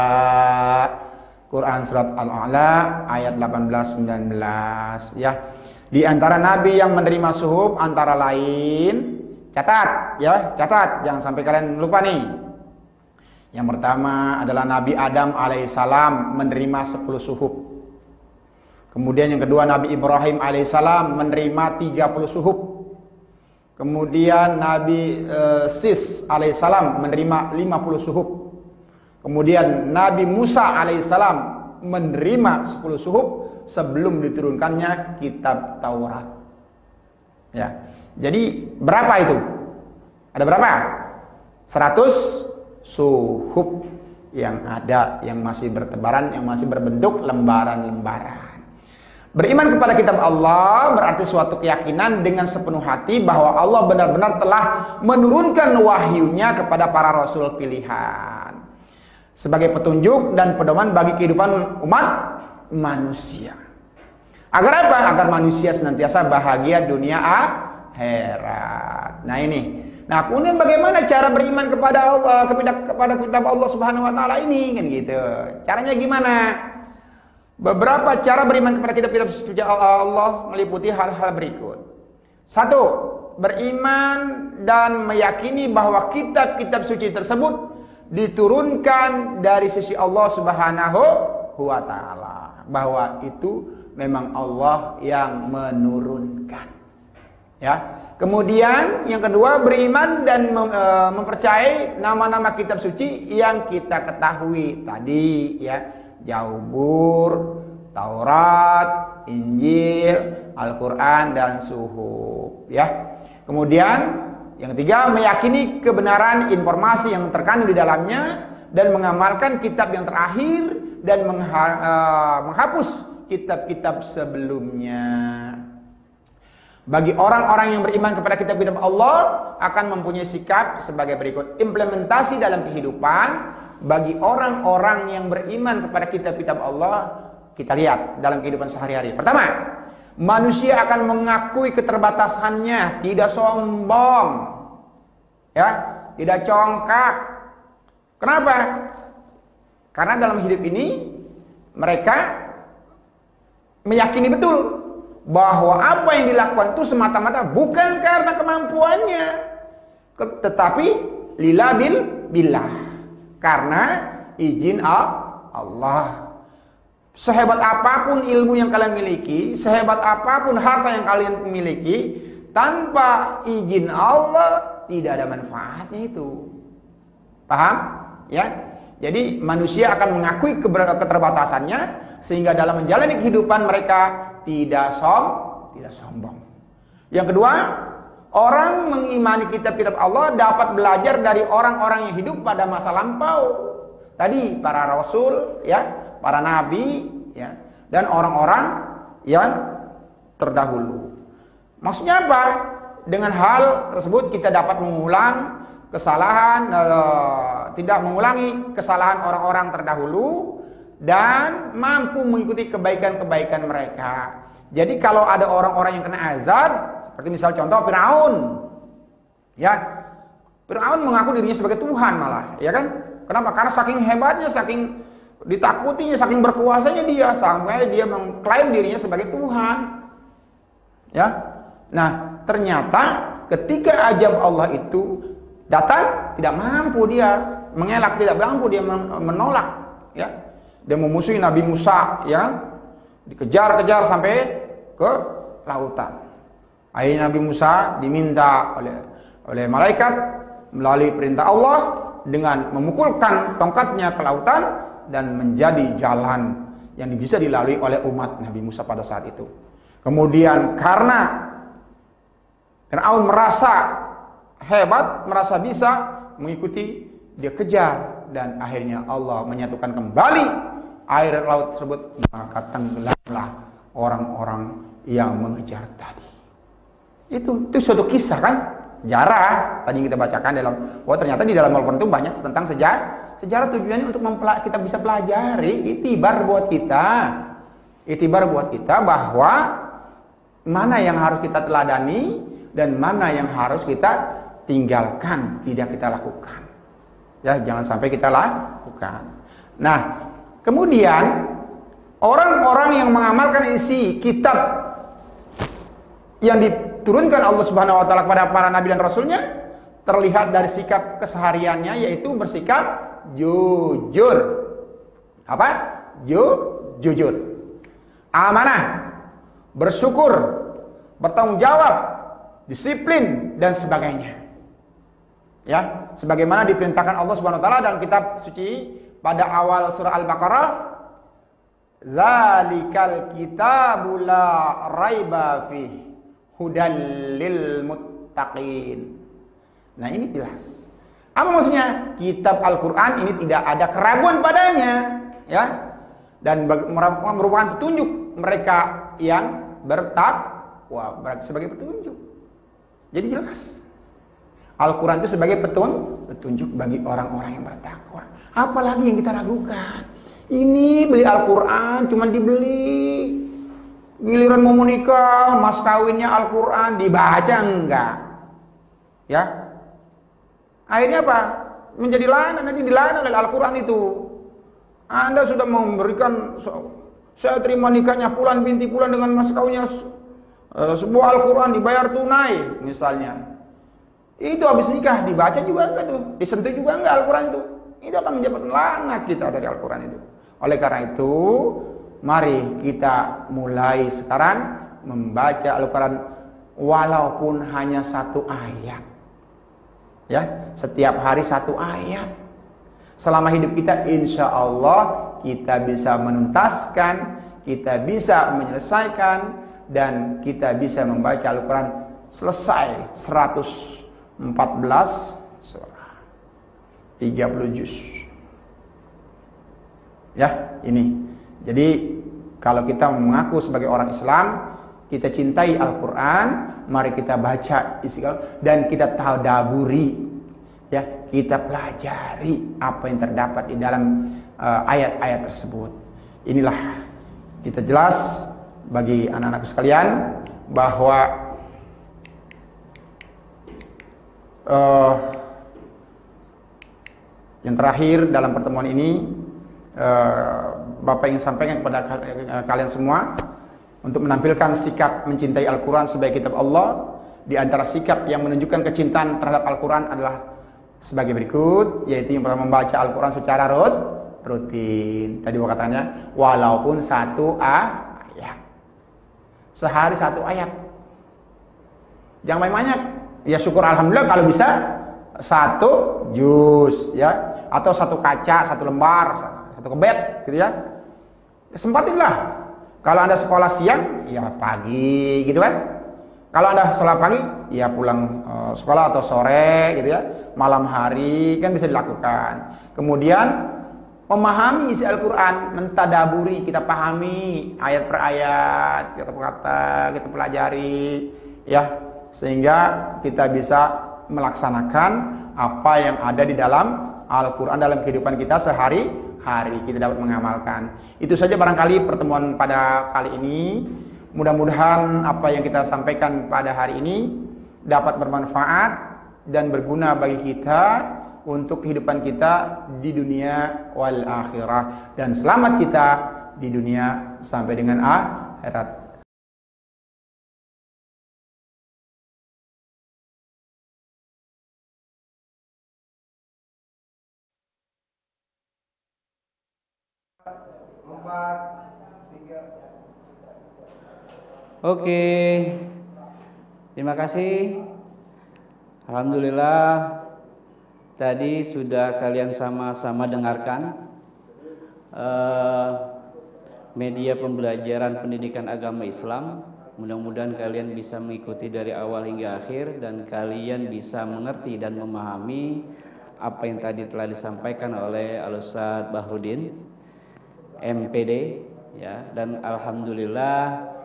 Quran surat Al-A'la ayat 18-19 ya. Di antara nabi yang menerima suhuf antara lain, catat ya, catat jangan sampai kalian lupa nih. Yang pertama adalah Nabi Adam alaihissalam menerima 10 suhuf. Kemudian yang kedua Nabi Ibrahim alaihissalam menerima 30 suhuf. Kemudian Nabi Sis alaihissalam menerima 50 suhuf. Kemudian Nabi Musa alaihissalam menerima 10 suhuf sebelum diturunkannya kitab Taurat. Ya. Jadi berapa itu? Ada berapa? 100 suhuf yang ada, yang masih bertebaran, yang masih berbentuk lembaran-lembaran. Beriman kepada kitab Allah berarti suatu keyakinan dengan sepenuh hati bahwa Allah benar-benar telah menurunkan wahyunya kepada para rasul pilihan sebagai petunjuk dan pedoman bagi kehidupan umat manusia. Agar apa? Agar manusia senantiasa bahagia dunia akhirat. Nah ini. Nah, kemudian bagaimana cara beriman kepada Allah, kepada kitab Allah Subhanahu wa taala ini kan gitu. Caranya gimana? Beberapa cara beriman kepada kitab-kitab suci Allah meliputi hal-hal berikut. 1. Beriman dan meyakini bahwa kitab-kitab suci tersebut diturunkan dari sisi Allah Subhanahu wa taala, bahwa itu memang Allah yang menurunkan. Ya. Kemudian yang kedua, beriman dan mempercayai nama-nama kitab suci yang kita ketahui tadi ya. Zabur, Taurat, Injil, Al-Quran dan Suhuf ya. Kemudian yang ketiga, meyakini kebenaran informasi yang terkandung di dalamnya dan mengamalkan kitab yang terakhir dan menghapus kitab-kitab sebelumnya. Bagi orang-orang yang beriman kepada kitab-kitab Allah akan mempunyai sikap sebagai berikut. Implementasi dalam kehidupan. Bagi orang-orang yang beriman kepada kitab-kitab Allah, kita lihat dalam kehidupan sehari-hari. Pertama, manusia akan mengakui keterbatasannya, tidak sombong, ya, tidak congkak. Kenapa? Karena dalam hidup ini mereka meyakini betul bahwa apa yang dilakukan itu semata-mata bukan karena kemampuannya, tetapi billah, karena izin Allah. Sehebat apapun ilmu yang kalian miliki, sehebat apapun harta yang kalian miliki, tanpa izin Allah tidak ada manfaatnya itu. Paham? Ya. Jadi manusia akan mengakui keterbatasannya sehingga dalam menjalani kehidupan mereka tidak sombong. Yang kedua, orang mengimani kitab-kitab Allah dapat belajar dari orang-orang yang hidup pada masa lampau. Tadi para rasul, ya, para nabi, ya, dan orang-orang yang terdahulu. Maksudnya apa? Dengan hal tersebut kita dapat mengulang kesalahan, tidak mengulangi kesalahan orang-orang terdahulu dan mampu mengikuti kebaikan-kebaikan mereka. Jadi kalau ada orang-orang yang kena azab, seperti misal contoh Firaun, ya, Firaun mengaku dirinya sebagai Tuhan malah, ya kan? Kenapa? Karena saking hebatnya, saking ditakutinya, saking berkuasanya dia, sampai dia mengklaim dirinya sebagai Tuhan. Ya, nah ternyata ketika azab Allah itu datang, tidak mampu dia mengelak, tidak mampu dia menolak, ya. Dia memusuhi Nabi Musa, ya, dikejar-kejar sampai ke lautan. Akhirnya Nabi Musa diminta oleh malaikat melalui perintah Allah dengan memukulkan tongkatnya ke lautan dan menjadi jalan yang bisa dilalui oleh umat Nabi Musa pada saat itu. Kemudian karena Firaun merasa hebat, merasa bisa mengikuti, dia kejar dan akhirnya Allah menyatukan kembali air laut tersebut, maka tenggelamlah orang-orang yang mengejar tadi. Itu suatu kisah kan, sejarah tadi kita bacakan dalam, ternyata di dalam Al-Quran itu banyak tentang sejarah tujuannya untuk kita bisa pelajari, itibar buat kita bahwa mana yang harus kita teladani dan mana yang harus kita tinggalkan, tidak kita lakukan. Ya, jangan sampai kita lakukan. Nah, kemudian orang-orang yang mengamalkan isi kitab yang diturunkan Allah Subhanahu wa taala kepada para nabi dan rasulnya terlihat dari sikap kesehariannya, yaitu bersikap jujur. Apa? Jujur. Amanah, bersyukur, bertanggung jawab, disiplin dan sebagainya. Ya, sebagaimana diperintahkan Allah Subhanahu wa taala dalam kitab suci pada awal surah Al-Baqarah, "Zalikal kitabu la raiba fihi hudal lil muttaqin." Nah, ini jelas. Apa maksudnya? Kitab Al-Qur'an ini tidak ada keraguan padanya, ya. Dan merupakan petunjuk mereka yang bertakwa, berarti sebagai petunjuk. Jadi jelas. Al-Quran itu sebagai petunjuk bagi orang-orang yang bertakwa. Apalagi yang kita ragukan? Ini beli Al-Quran cuma dibeli, giliran mau menikah mas kawinnya Al-Quran dibaca enggak, ya? Akhirnya apa? Menjadi lana, nanti dilana oleh Al-Quran itu. Anda sudah memberikan, saya terima nikahnya Fulan binti Fulan dengan mas kawinnya sebuah Al-Quran dibayar tunai misalnya. Itu habis nikah dibaca juga enggak tuh, disentuh juga enggak Al-Quran itu. Itu akan menjadi laknat kita dari Al-Quran itu. Oleh karena itu, mari kita mulai sekarang membaca Al-Quran walaupun hanya 1 ayat. Ya, setiap hari 1 ayat. Selama hidup kita, insya Allah kita bisa menuntaskan, kita bisa menyelesaikan, dan kita bisa membaca Al-Quran selesai 114 surah, 30 juz. Ya, ini. Jadi kalau kita mengaku sebagai orang Islam, kita cintai Al-Quran, mari kita baca isi dan kita tadabburi, ya, kita pelajari apa yang terdapat di dalam ayat-ayat tersebut. Inilah kita jelas bagi anak-anak sekalian bahwa yang terakhir dalam pertemuan ini, Bapak ingin sampaikan kepada kalian semua untuk menampilkan sikap mencintai Al-Quran sebagai kitab Allah. Di antara sikap yang menunjukkan kecintaan terhadap Al-Quran adalah sebagai berikut, yaitu yang pertama, membaca Al-Quran secara rutin. Tadi katanya walaupun 1 ayat, sehari 1 ayat, jangan banyak-banyak. Ya syukur alhamdulillah kalau bisa 1 juz, ya, atau 1 kaca, 1 lembar, 1 kebet, gitu ya. Sempatinlah. Kalau Anda sekolah siang, ya pagi, gitu kan. Kalau Anda sekolah pagi, ya pulang sekolah atau sore, gitu ya. Malam hari kan bisa dilakukan. Kemudian memahami isi Al-Quran, mentadaburi, kita pahami ayat per ayat, kata per kata, kita pelajari, ya, sehingga kita bisa melaksanakan apa yang ada di dalam Al-Quran dalam kehidupan kita sehari-hari, kita dapat mengamalkan. Itu saja barangkali pertemuan pada kali ini. Mudah-mudahan apa yang kita sampaikan pada hari ini dapat bermanfaat dan berguna bagi kita untuk kehidupan kita di dunia wal akhirah, dan selamat kita di dunia sampai dengan akhirat. Oke, terima kasih. Alhamdulillah, tadi sudah kalian sama-sama dengarkan media pembelajaran pendidikan agama Islam. Mudah-mudahan kalian bisa mengikuti dari awal hingga akhir, dan kalian bisa mengerti dan memahami apa yang tadi telah disampaikan oleh Al-Ustadz Bahrudin MPD, ya. Dan alhamdulillah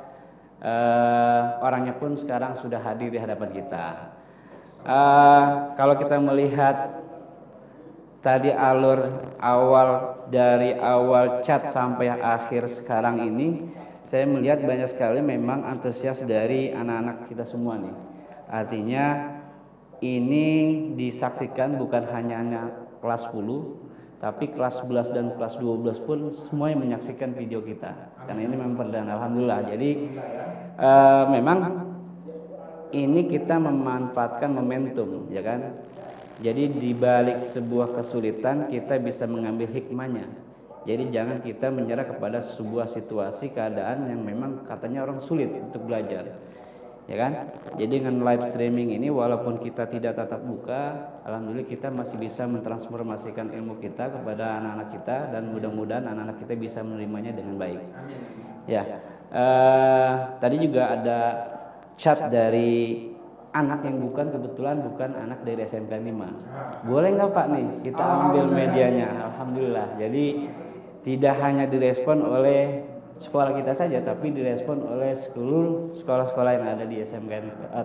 orangnya pun sekarang sudah hadir di hadapan kita. Kalau kita melihat tadi alur awal dari awal chat sampai akhir sekarang ini, saya melihat banyak sekali memang antusias dari anak-anak kita semua nih. Artinya ini disaksikan bukan hanya kelas 10, tapi kelas 11 dan kelas 12 pun semua yang menyaksikan video kita. Karena ini memang perdana, alhamdulillah. Jadi memang ini kita memanfaatkan momentum, ya kan? Jadi di balik sebuah kesulitan kita bisa mengambil hikmahnya. Jadi jangan kita menyerah kepada sebuah situasi keadaan yang memang katanya orang sulit untuk belajar. Ya kan? Jadi dengan live streaming ini walaupun kita tidak tatap muka, alhamdulillah kita masih bisa mentransformasikan ilmu kita kepada anak-anak kita dan mudah-mudahan anak-anak kita bisa menerimanya dengan baik. Ya. Tadi juga ada chat dari anak yang kebetulan bukan anak dari SMK 5. Boleh nggak Pak nih kita ambil medianya? Alhamdulillah. Jadi tidak hanya direspon oleh sekolah kita saja, tapi direspon oleh seluruh sekolah-sekolah yang ada di SMK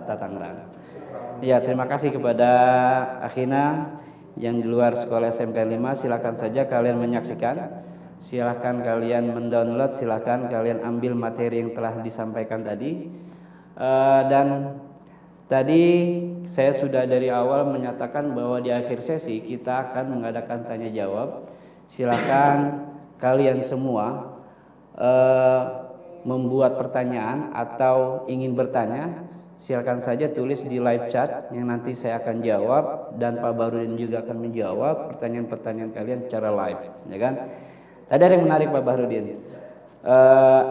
Tangerang. Ya, terima kasih kepada Akhina yang di luar sekolah SMK 5. Silakan saja kalian menyaksikan, silakan kalian mendownload, silakan kalian ambil materi yang telah disampaikan tadi. Dan tadi saya sudah dari awal menyatakan bahwa di akhir sesi kita akan mengadakan tanya jawab. Silakan kalian semua membuat pertanyaan atau ingin bertanya, silakan saja tulis di live chat yang nanti saya akan jawab dan Pak Barudin juga akan menjawab pertanyaan-pertanyaan kalian secara live, ya kan? Ada yang menarik Pak Barudin.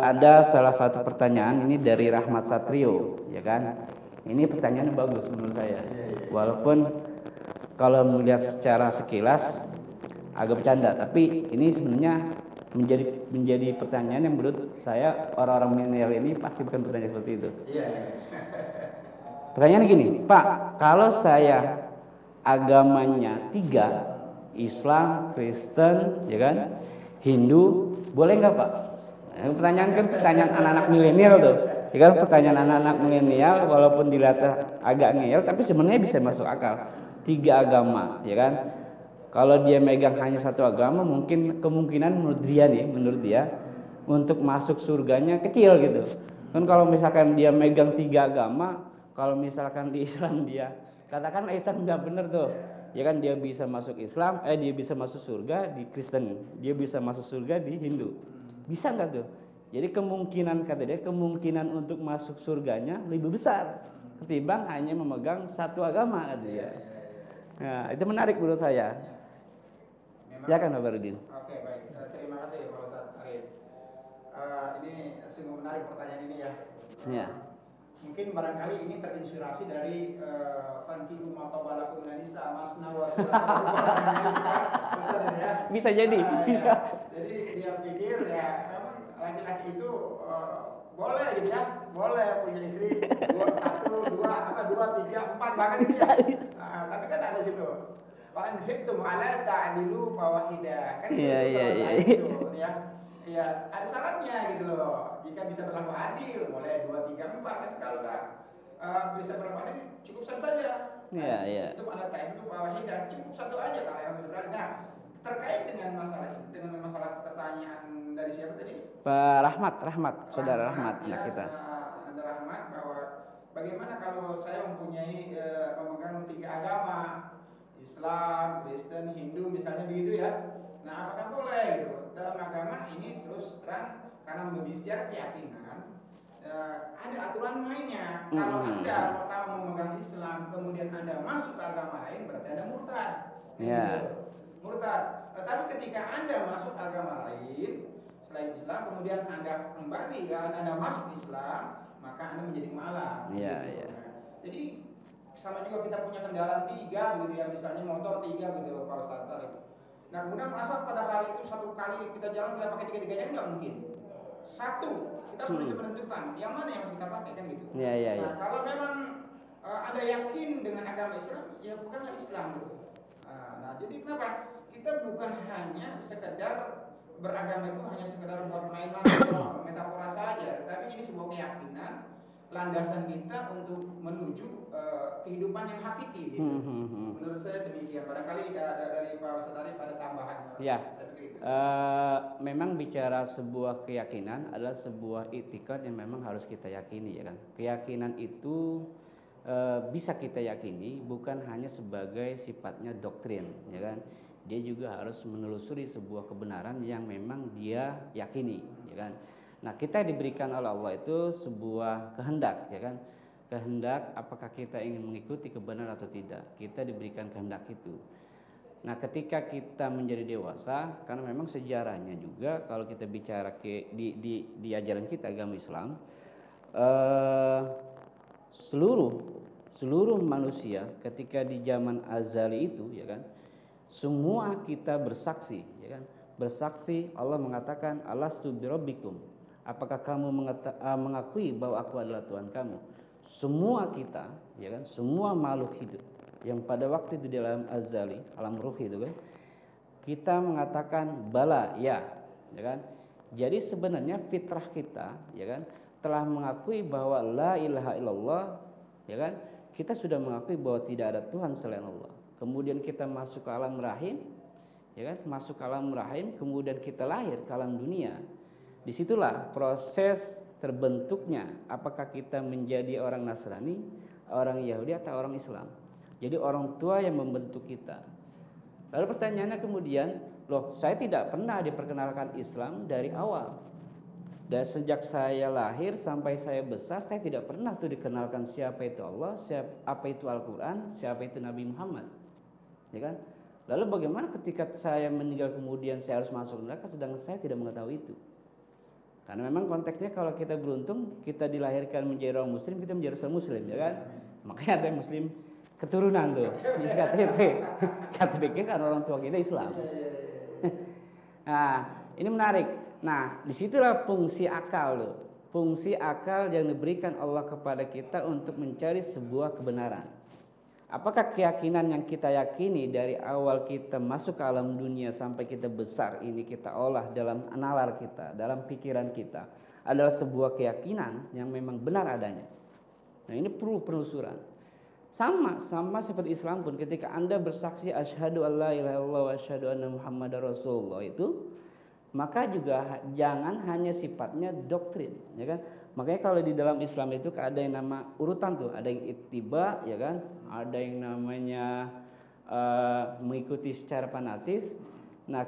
Ada salah satu pertanyaan ini dari Rahmat Satrio, ya kan? Ini pertanyaannya bagus menurut saya. Walaupun kalau melihat secara sekilas agak bercanda, tapi ini sebenarnya menjadi pertanyaan yang menurut saya orang-orang milenial ini pasti bukan pertanyaan seperti itu. Pertanyaan gini, Pak, kalau saya agamanya 3, Islam, Kristen, ya kan, Hindu, boleh nggak Pak? Pertanyaan kan pertanyaan anak-anak milenial tuh, ya kan, pertanyaan anak-anak milenial walaupun dilihat agak ngeyel, tapi sebenarnya bisa masuk akal. 3 agama, ya kan? Kalau dia megang hanya satu agama, mungkin kemungkinan menurut dia untuk masuk surganya kecil gitu. Kan kalau misalkan dia megang 3 agama, kalau misalkan di Islam dia katakan Islam nggak bener tuh, ya kan, dia bisa masuk Islam, dia bisa masuk surga di Kristen, dia bisa masuk surga di Hindu, bisa nggak tuh? Jadi kata dia kemungkinan untuk masuk surganya lebih besar ketimbang hanya memegang satu agama, kata dia. Nah, itu menarik menurut saya. Silakan Pak Barudin. Oke, baik. Terima kasih Pak Ustadz Arif. Ini sungguh menarik pertanyaan ini ya. Ya. Mungkin barangkali ini terinspirasi dari Fankihu Matobalakum Nanisa Masna wa Ustadz ya. Bisa jadi, bisa. Jadi dia pikir ya memang laki-laki itu boleh gitu ya, boleh punya istri 1, 2, 3, 4 bahkan bisa. Tapi kan ada situ. Wan hibtum ala ta'dilu fawahida. Kan iya. Itu ya. Ya, ada syaratnya gitu loh. Jika bisa berlaku adil, boleh 2, 3, 4. Tapi kalau nggak bisa berlaku adil, cukup satu saja. Iya. Itu ala ta'dilu fawahida. Cukup satu aja kalau yang berani. Nah, terkait dengan masalah ini, dengan masalah pertanyaan dari siapa tadi? Pak Rahmat, saudara Rahmat ya, kita. Saudara Rahmat, bahwa bagaimana kalau saya mempunyai pemegang 3 agama, Islam, Kristen, Hindu misalnya begitu ya. Nah, apakah boleh gitu? Dalam agama ini terus terang karena berbicara keyakinan, ada aturan mainnya. Kalau Anda pertama memegang Islam, kemudian Anda masuk ke agama lain, berarti Anda murtad. Gitu. Murtad. Tetapi ketika Anda masuk agama lain selain Islam, kemudian Anda kembali, Anda masuk Islam, maka Anda menjadi malam. Iya. Jadi sama juga kita punya kendaraan 3 gitu ya, misalnya motor 3 gitu Pak Ustadz Arif. Nah kemudian masa pada hari itu satu kali kita jalan kita pakai 3-3-nya nggak mungkin. Satu kita harus bisa menentukan yang mana yang harus kita pakai kan gitu. Iya. Nah kalau memang Anda yakin dengan agama Islam, ya bukanlah Islam gitu. Nah jadi kenapa kita bukan hanya sekedar beragama itu hanya sekedar buat main-main metafora saja, tetapi ini sebuah keyakinan. landasan kita untuk menuju kehidupan yang hakiki gitu. Menurut saya demikian. Barangkali ada dari Pak Ustadz Arif ada tambahan. Ya, memang bicara sebuah keyakinan adalah sebuah i'tikad yang memang harus kita yakini, ya kan. Keyakinan itu bisa kita yakini bukan hanya sebagai sifatnya doktrin, ya kan. Dia juga harus menelusuri sebuah kebenaran yang memang dia yakini, ya kan. Nah, kita diberikan oleh Allah itu sebuah kehendak, ya kan. Kehendak apakah kita ingin mengikuti kebenaran atau tidak. Kita diberikan kehendak itu. Nah, ketika kita menjadi dewasa, karena memang sejarahnya juga kalau kita bicara di ajaran kita agama Islam, seluruh manusia ketika di zaman azali itu, ya kan, semua kita bersaksi, ya kan, bersaksi. Allah mengatakan alastu birabbikum, apakah kamu mengakui bahwa aku adalah Tuhan kamu. Semua kita, ya kan, semua makhluk hidup yang pada waktu itu di dalam azali, alam ruh itu kan, kita mengatakan bala, ya kan. Jadi sebenarnya fitrah kita, ya kan, telah mengakui bahwa la ilaha illallah, ya kan. Kita sudah mengakui bahwa tidak ada Tuhan selain Allah. Kemudian kita masuk ke alam rahim, ya kan, masuk ke alam rahim, kemudian kita lahir ke alam dunia. Disitulah proses terbentuknya apakah kita menjadi orang Nasrani, orang Yahudi atau orang Islam. Jadi orang tua yang membentuk kita. Lalu pertanyaannya kemudian, loh, saya tidak pernah diperkenalkan Islam dari awal. Dan sejak saya lahir sampai saya besar, saya tidak pernah tuh dikenalkan siapa itu Allah, apa itu Al-Quran, siapa itu Nabi Muhammad, ya kan? Lalu bagaimana ketika saya meninggal kemudian saya harus masuk neraka, sedangkan saya tidak mengetahui itu? Karena memang konteksnya kalau kita beruntung, kita dilahirkan menjadi orang Muslim, kita menjadi orang Muslim, ya kan? Makanya ada yang Muslim keturunan tuh di KTP kan orang tua kita Islam. Nah, ini menarik. Nah, disitulah fungsi akal loh. Fungsi akal yang diberikan Allah kepada kita untuk mencari sebuah kebenaran. Apakah keyakinan yang kita yakini dari awal kita masuk ke alam dunia sampai kita besar ini kita olah dalam nalar kita, dalam pikiran kita, adalah sebuah keyakinan yang memang benar adanya. Nah, ini perlu penelusuran. Sama seperti Islam pun, ketika Anda bersaksi asyhadu alla ilaha illallah wa asyhadu anna muhammadar rasulullah itu, maka juga jangan hanya sifatnya doktrin, ya kan? Makanya kalau di dalam Islam itu ada yang nama urutan tuh, ada yang ittiba, ya kan? Ada yang namanya mengikuti secara fanatis. Nah,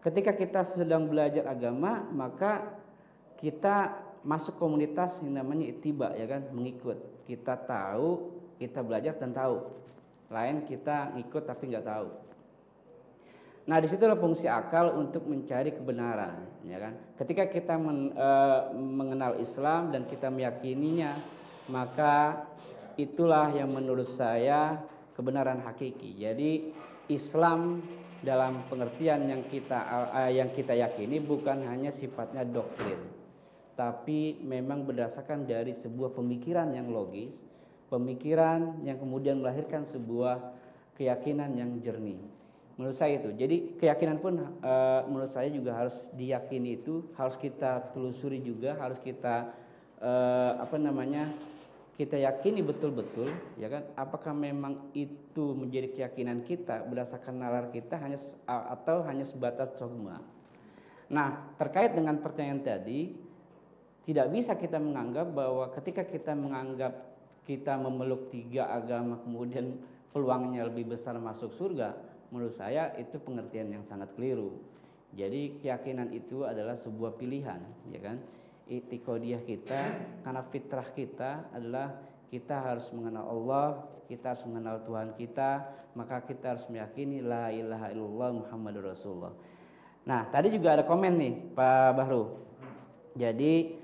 ketika kita sedang belajar agama, maka kita masuk komunitas yang namanya ittiba, ya kan? Mengikut. Kita tahu, kita belajar dan tahu. Lain kita ngikut tapi nggak tahu. Nah, disitulah fungsi akal untuk mencari kebenaran, ya kan? Ketika kita mengenal Islam dan kita meyakininya, maka itulah yang menurut saya kebenaran hakiki. Jadi Islam dalam pengertian yang kita yakini bukan hanya sifatnya doktrin, tapi memang berdasarkan dari sebuah pemikiran yang logis, pemikiran yang kemudian melahirkan sebuah keyakinan yang jernih. Menurut saya itu. Jadi keyakinan pun menurut saya juga harus diyakini, itu harus kita telusuri juga, harus kita kita yakini betul-betul, ya kan? Apakah memang itu menjadi keyakinan kita berdasarkan nalar kita atau hanya sebatas dogma. Nah, terkait dengan pertanyaan tadi, tidak bisa kita menganggap bahwa ketika kita menganggap kita memeluk 3 agama kemudian peluangnya lebih besar masuk surga. Menurut saya itu pengertian yang sangat keliru. Jadi keyakinan itu adalah sebuah pilihan, ya kan? I'tiqadiyah kita, karena fitrah kita adalah kita harus mengenal Allah, kita harus mengenal Tuhan kita, maka kita harus meyakini la ilaha illallah Muhammadur Rasulullah. Nah, tadi juga ada komen nih Pak Bahru. Jadi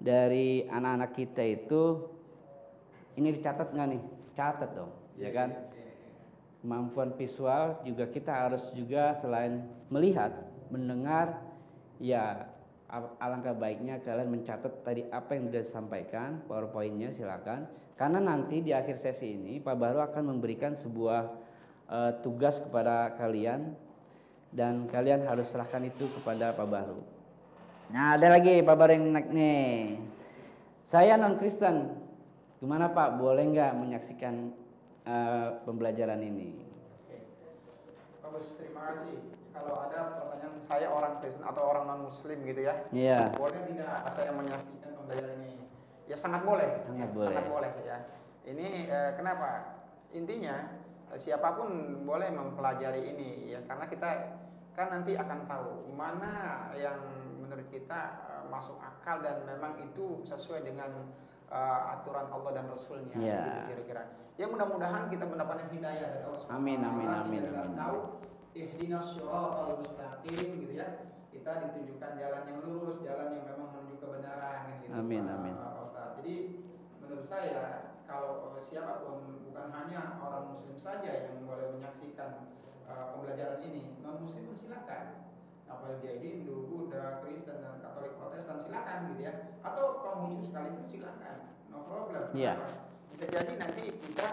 dari anak-anak kita itu ini dicatat nggak nih? Catat dong, ya kan? Kemampuan visual juga kita harus juga selain melihat, mendengar, ya alangkah baiknya kalian mencatat tadi apa yang sudah disampaikan, PowerPoint-nya silakan. Karena nanti di akhir sesi ini Pak Bahru akan memberikan sebuah tugas kepada kalian dan kalian harus serahkan itu kepada Pak Bahru. Nah, ada lagi Pak Bareng nih. Saya non Kristen, gimana Pak? Boleh nggak menyaksikan pembelajaran ini? Oke. Bagus, terima kasih. Kalau ada pertanyaan saya orang Kristen atau orang non Muslim gitu ya, boleh tidak saya menyaksikan pembelajaran ini? Ya sangat boleh. Sangat boleh ya. Ini kenapa? Intinya siapapun boleh mempelajari ini ya, karena kita kan nanti akan tahu mana yang menurut kita masuk akal dan memang itu sesuai dengan aturan Allah dan Rasulnya. Gitu kira-kira. Ya mudah-mudahan kita mendapatkan hidayah dari Allah Subhanahu wa Ta'ala sehingga kita tahu ihdinas siratal mustaqim gitu ya. Kita ditunjukkan jalan yang lurus, jalan yang memang menuju kebenaran gitu. Amin. Pak Ustaz. Jadi menurut saya kalau siapapun, bukan hanya orang Muslim saja yang boleh menyaksikan pembelajaran ini, non Muslim silakan. Apa dia Hindu, Buddha, Kristen dan Katolik, Protestan silakan gitu ya. Atau kaum Hijau sekalipun silakan, no problem. Bisa jadi nanti kita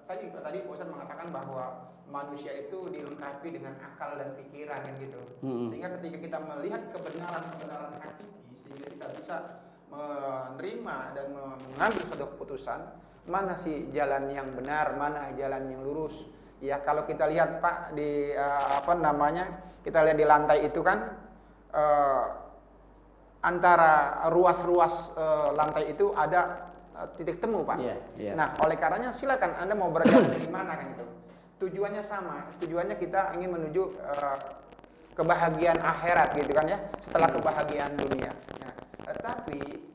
tadi Pak Ustaz mengatakan bahwa manusia itu dilengkapi dengan akal dan pikiran kan gitu. Sehingga ketika kita melihat kebenaran hakiki, sehingga kita bisa menerima dan mengambil suatu keputusan mana sih jalan yang benar, mana jalan yang lurus. Ya kalau kita lihat Pak di kita lihat di lantai itu kan antara ruas-ruas lantai itu ada titik temu Pak. Nah oleh karenanya silakan Anda mau berjalan dari mana kan itu. Tujuannya sama, tujuannya kita ingin menuju kebahagiaan akhirat gitu kan ya, setelah kebahagiaan dunia. Nah, tapi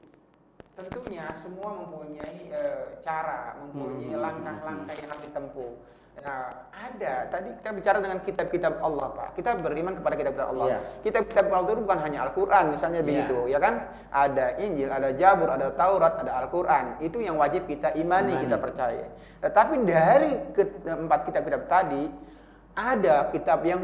tentunya semua mempunyai cara, mempunyai langkah-langkah yang harus ditempuh. Nah, ada tadi kita bicara dengan kitab-kitab Allah Pak. Kita beriman kepada kitab-kitab Allah. Kitab-kitab Allah itu bukan hanya Al-Quran misalnya begitu, ya kan? Ada Injil, ada Zabur, ada Taurat, ada Al-Quran. Itu yang wajib kita imani, kita percaya. Tetapi dari keempat kitab-kitab tadi ada kitab yang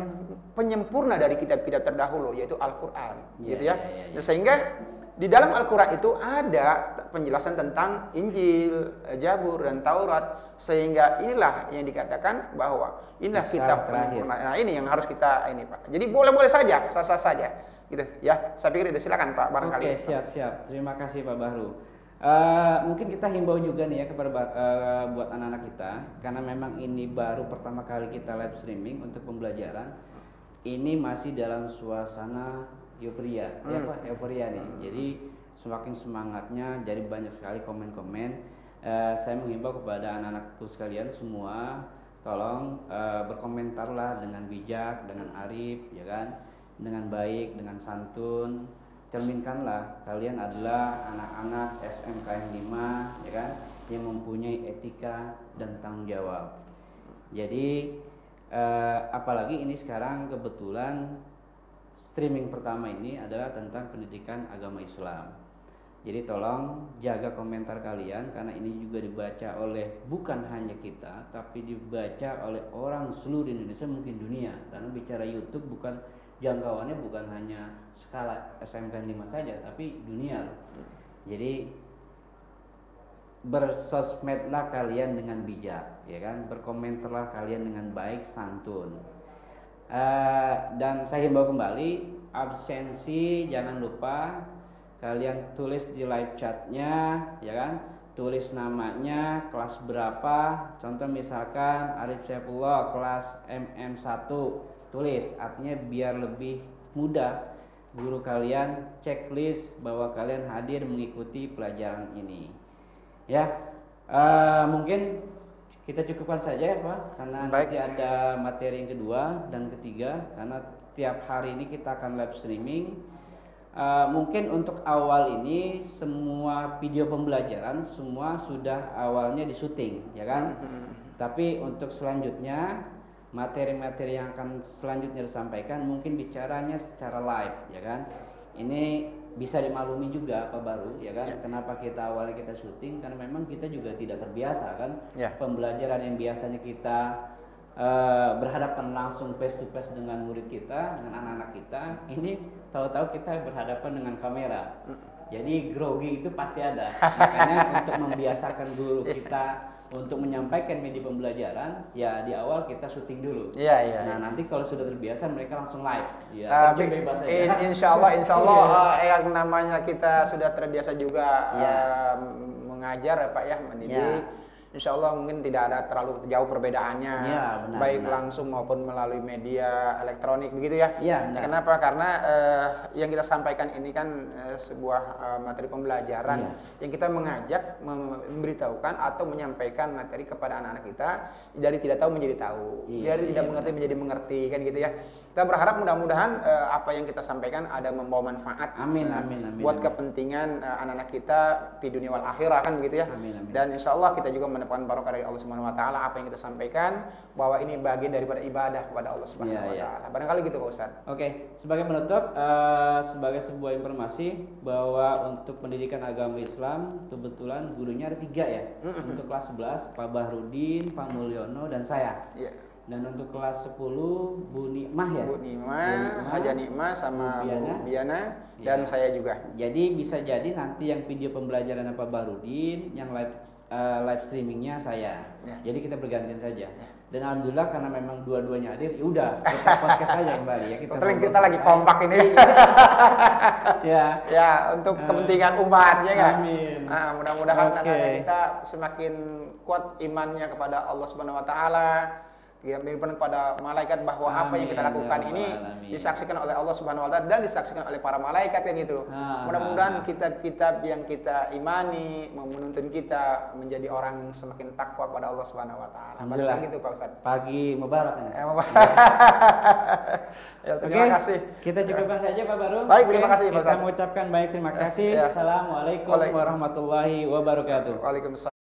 penyempurna dari kitab-kitab terdahulu, yaitu Al-Quran, gitu ya. Sehingga di dalam Al-Quran itu ada penjelasan tentang Injil, Zabur, dan Taurat. Sehingga inilah yang dikatakan bahwa inilah kitab penyempurna. Nah ini yang harus kita ini Pak. Jadi boleh-boleh saja, sah-sah saja. Gitu ya. Saya pikir itu, silakan Pak barangkali. Oke, siap. Terima kasih Pak Bahru. Mungkin kita himbau juga nih ya kepada buat anak-anak kita, karena memang ini baru pertama kali kita live streaming untuk pembelajaran. Ini masih dalam suasana euforia, ya Pak, euforia nih. Jadi semakin semangatnya, jadi banyak sekali komen-komen. Saya menghimbau kepada anak-anakku sekalian semua, tolong berkomentarlah dengan bijak, dengan arif, ya kan, dengan baik, dengan santun. Cerminkanlah kalian adalah anak-anak SMKN 5, ya kan, yang mempunyai etika dan tanggung jawab. Jadi apalagi ini sekarang kebetulan streaming pertama ini adalah tentang pendidikan agama Islam. Jadi tolong jaga komentar kalian, karena ini juga dibaca oleh bukan hanya kita, tapi dibaca oleh orang seluruh Indonesia, mungkin dunia. Karena bicara YouTube bukan jangkauannya bukan hanya skala SMK 5 saja, tapi dunia. Jadi bersosmedlah kalian dengan bijak, ya kan? Berkomentarlah kalian dengan baik, santun. Dan saya himbau kembali, absensi jangan lupa kalian tulis di live chatnya, ya kan, tulis namanya, kelas berapa, contoh misalkan Arif Saifullah kelas MM1, tulis, artinya biar lebih mudah guru kalian checklist bahwa kalian hadir mengikuti pelajaran ini, ya. Mungkin kita cukupkan saja ya Pak, karena nanti ada materi yang kedua dan ketiga, karena tiap hari ini kita akan live streaming. Mungkin untuk awal ini semua video pembelajaran semua sudah awalnya disuting, ya kan? Tapi untuk selanjutnya materi-materi yang akan selanjutnya disampaikan mungkin bicaranya secara live, ya kan? Ini bisa dimaklumi juga Pak Baru, ya kan? Kenapa kita awalnya kita syuting? Karena memang kita juga tidak terbiasa kan? Pembelajaran yang biasanya kita berhadapan langsung face to face dengan murid kita, dengan anak-anak kita, ini tahu-tahu kita berhadapan dengan kamera. Jadi grogi itu pasti ada. Makanya untuk membiasakan guru kita untuk menyampaikan media pembelajaran, ya di awal kita syuting dulu. Iya. Nah, nanti kalau sudah terbiasa mereka langsung live. Ya, Tapi terjun bebas aja. insya Allah yang namanya kita sudah terbiasa juga mengajar ya Pak ya, mendidik. Insya Allah mungkin tidak ada terlalu jauh perbedaannya, benar, baik benar. langsung maupun melalui media elektronik begitu ya. Benar. Kenapa? Karena yang kita sampaikan ini kan sebuah materi pembelajaran yang kita mengajak, memberitahukan atau menyampaikan materi kepada anak-anak kita dari tidak tahu menjadi tahu, dari tidak mengerti menjadi mengerti kan gitu ya. Kita berharap mudah-mudahan apa yang kita sampaikan ada membawa manfaat. Amin. Buat kepentingan anak-anak kita di dunia wal akhirah kan begitu ya. Amin. Dan insya Allah kita juga mendapatkan barokah dari Allah Subhanahu Wa Taala apa yang kita sampaikan, bahwa ini bagian daripada ibadah kepada Allah Subhanahu Wa Taala. Barangkali gitu Pak Ustadz. Oke, sebagai penutup, sebagai sebuah informasi bahwa untuk pendidikan agama Islam kebetulan gurunya ada 3 ya. Untuk kelas 11 Pak Bahrudin, Pak Mulyono, dan saya. Dan untuk kelas 10 Bu Nikmah ya. Bu Nikmah, Haja Nikmah sama Bu Biana dan saya juga. Jadi bisa jadi nanti yang video pembelajaran Pak Bahrudin, yang live streamingnya saya. Jadi kita bergantian saja. Dan alhamdulillah karena memang dua-duanya hadir, ya udah kita podcast aja kembali ya. Kita lagi kompak ini. Ya, untuk kepentingan umat ya kan. Amin. Nah, mudah-mudahan anak-anak kita semakin kuat imannya kepada Allah Subhanahu Wa Taala. Pada malaikat bahwa apa yang kita lakukan ini disaksikan oleh Allah Subhanahu Wa Taala dan disaksikan oleh para malaikat yang itu. Mudah-mudahan kitab-kitab yang kita imani menuntun kita menjadi orang semakin takwa kepada Allah Subhanahu Wa Taala. Barangkali gitu Pak Ustadz. Pagi mubarak. Ya, terima kasih. Kita cukupkan saja Pak Baru. Baik, terima kasih Pak Ustadz. Kita mengucapkan banyak terima kasih. Assalamualaikum warahmatullahi wabarakatuh. Waalaikumsalam.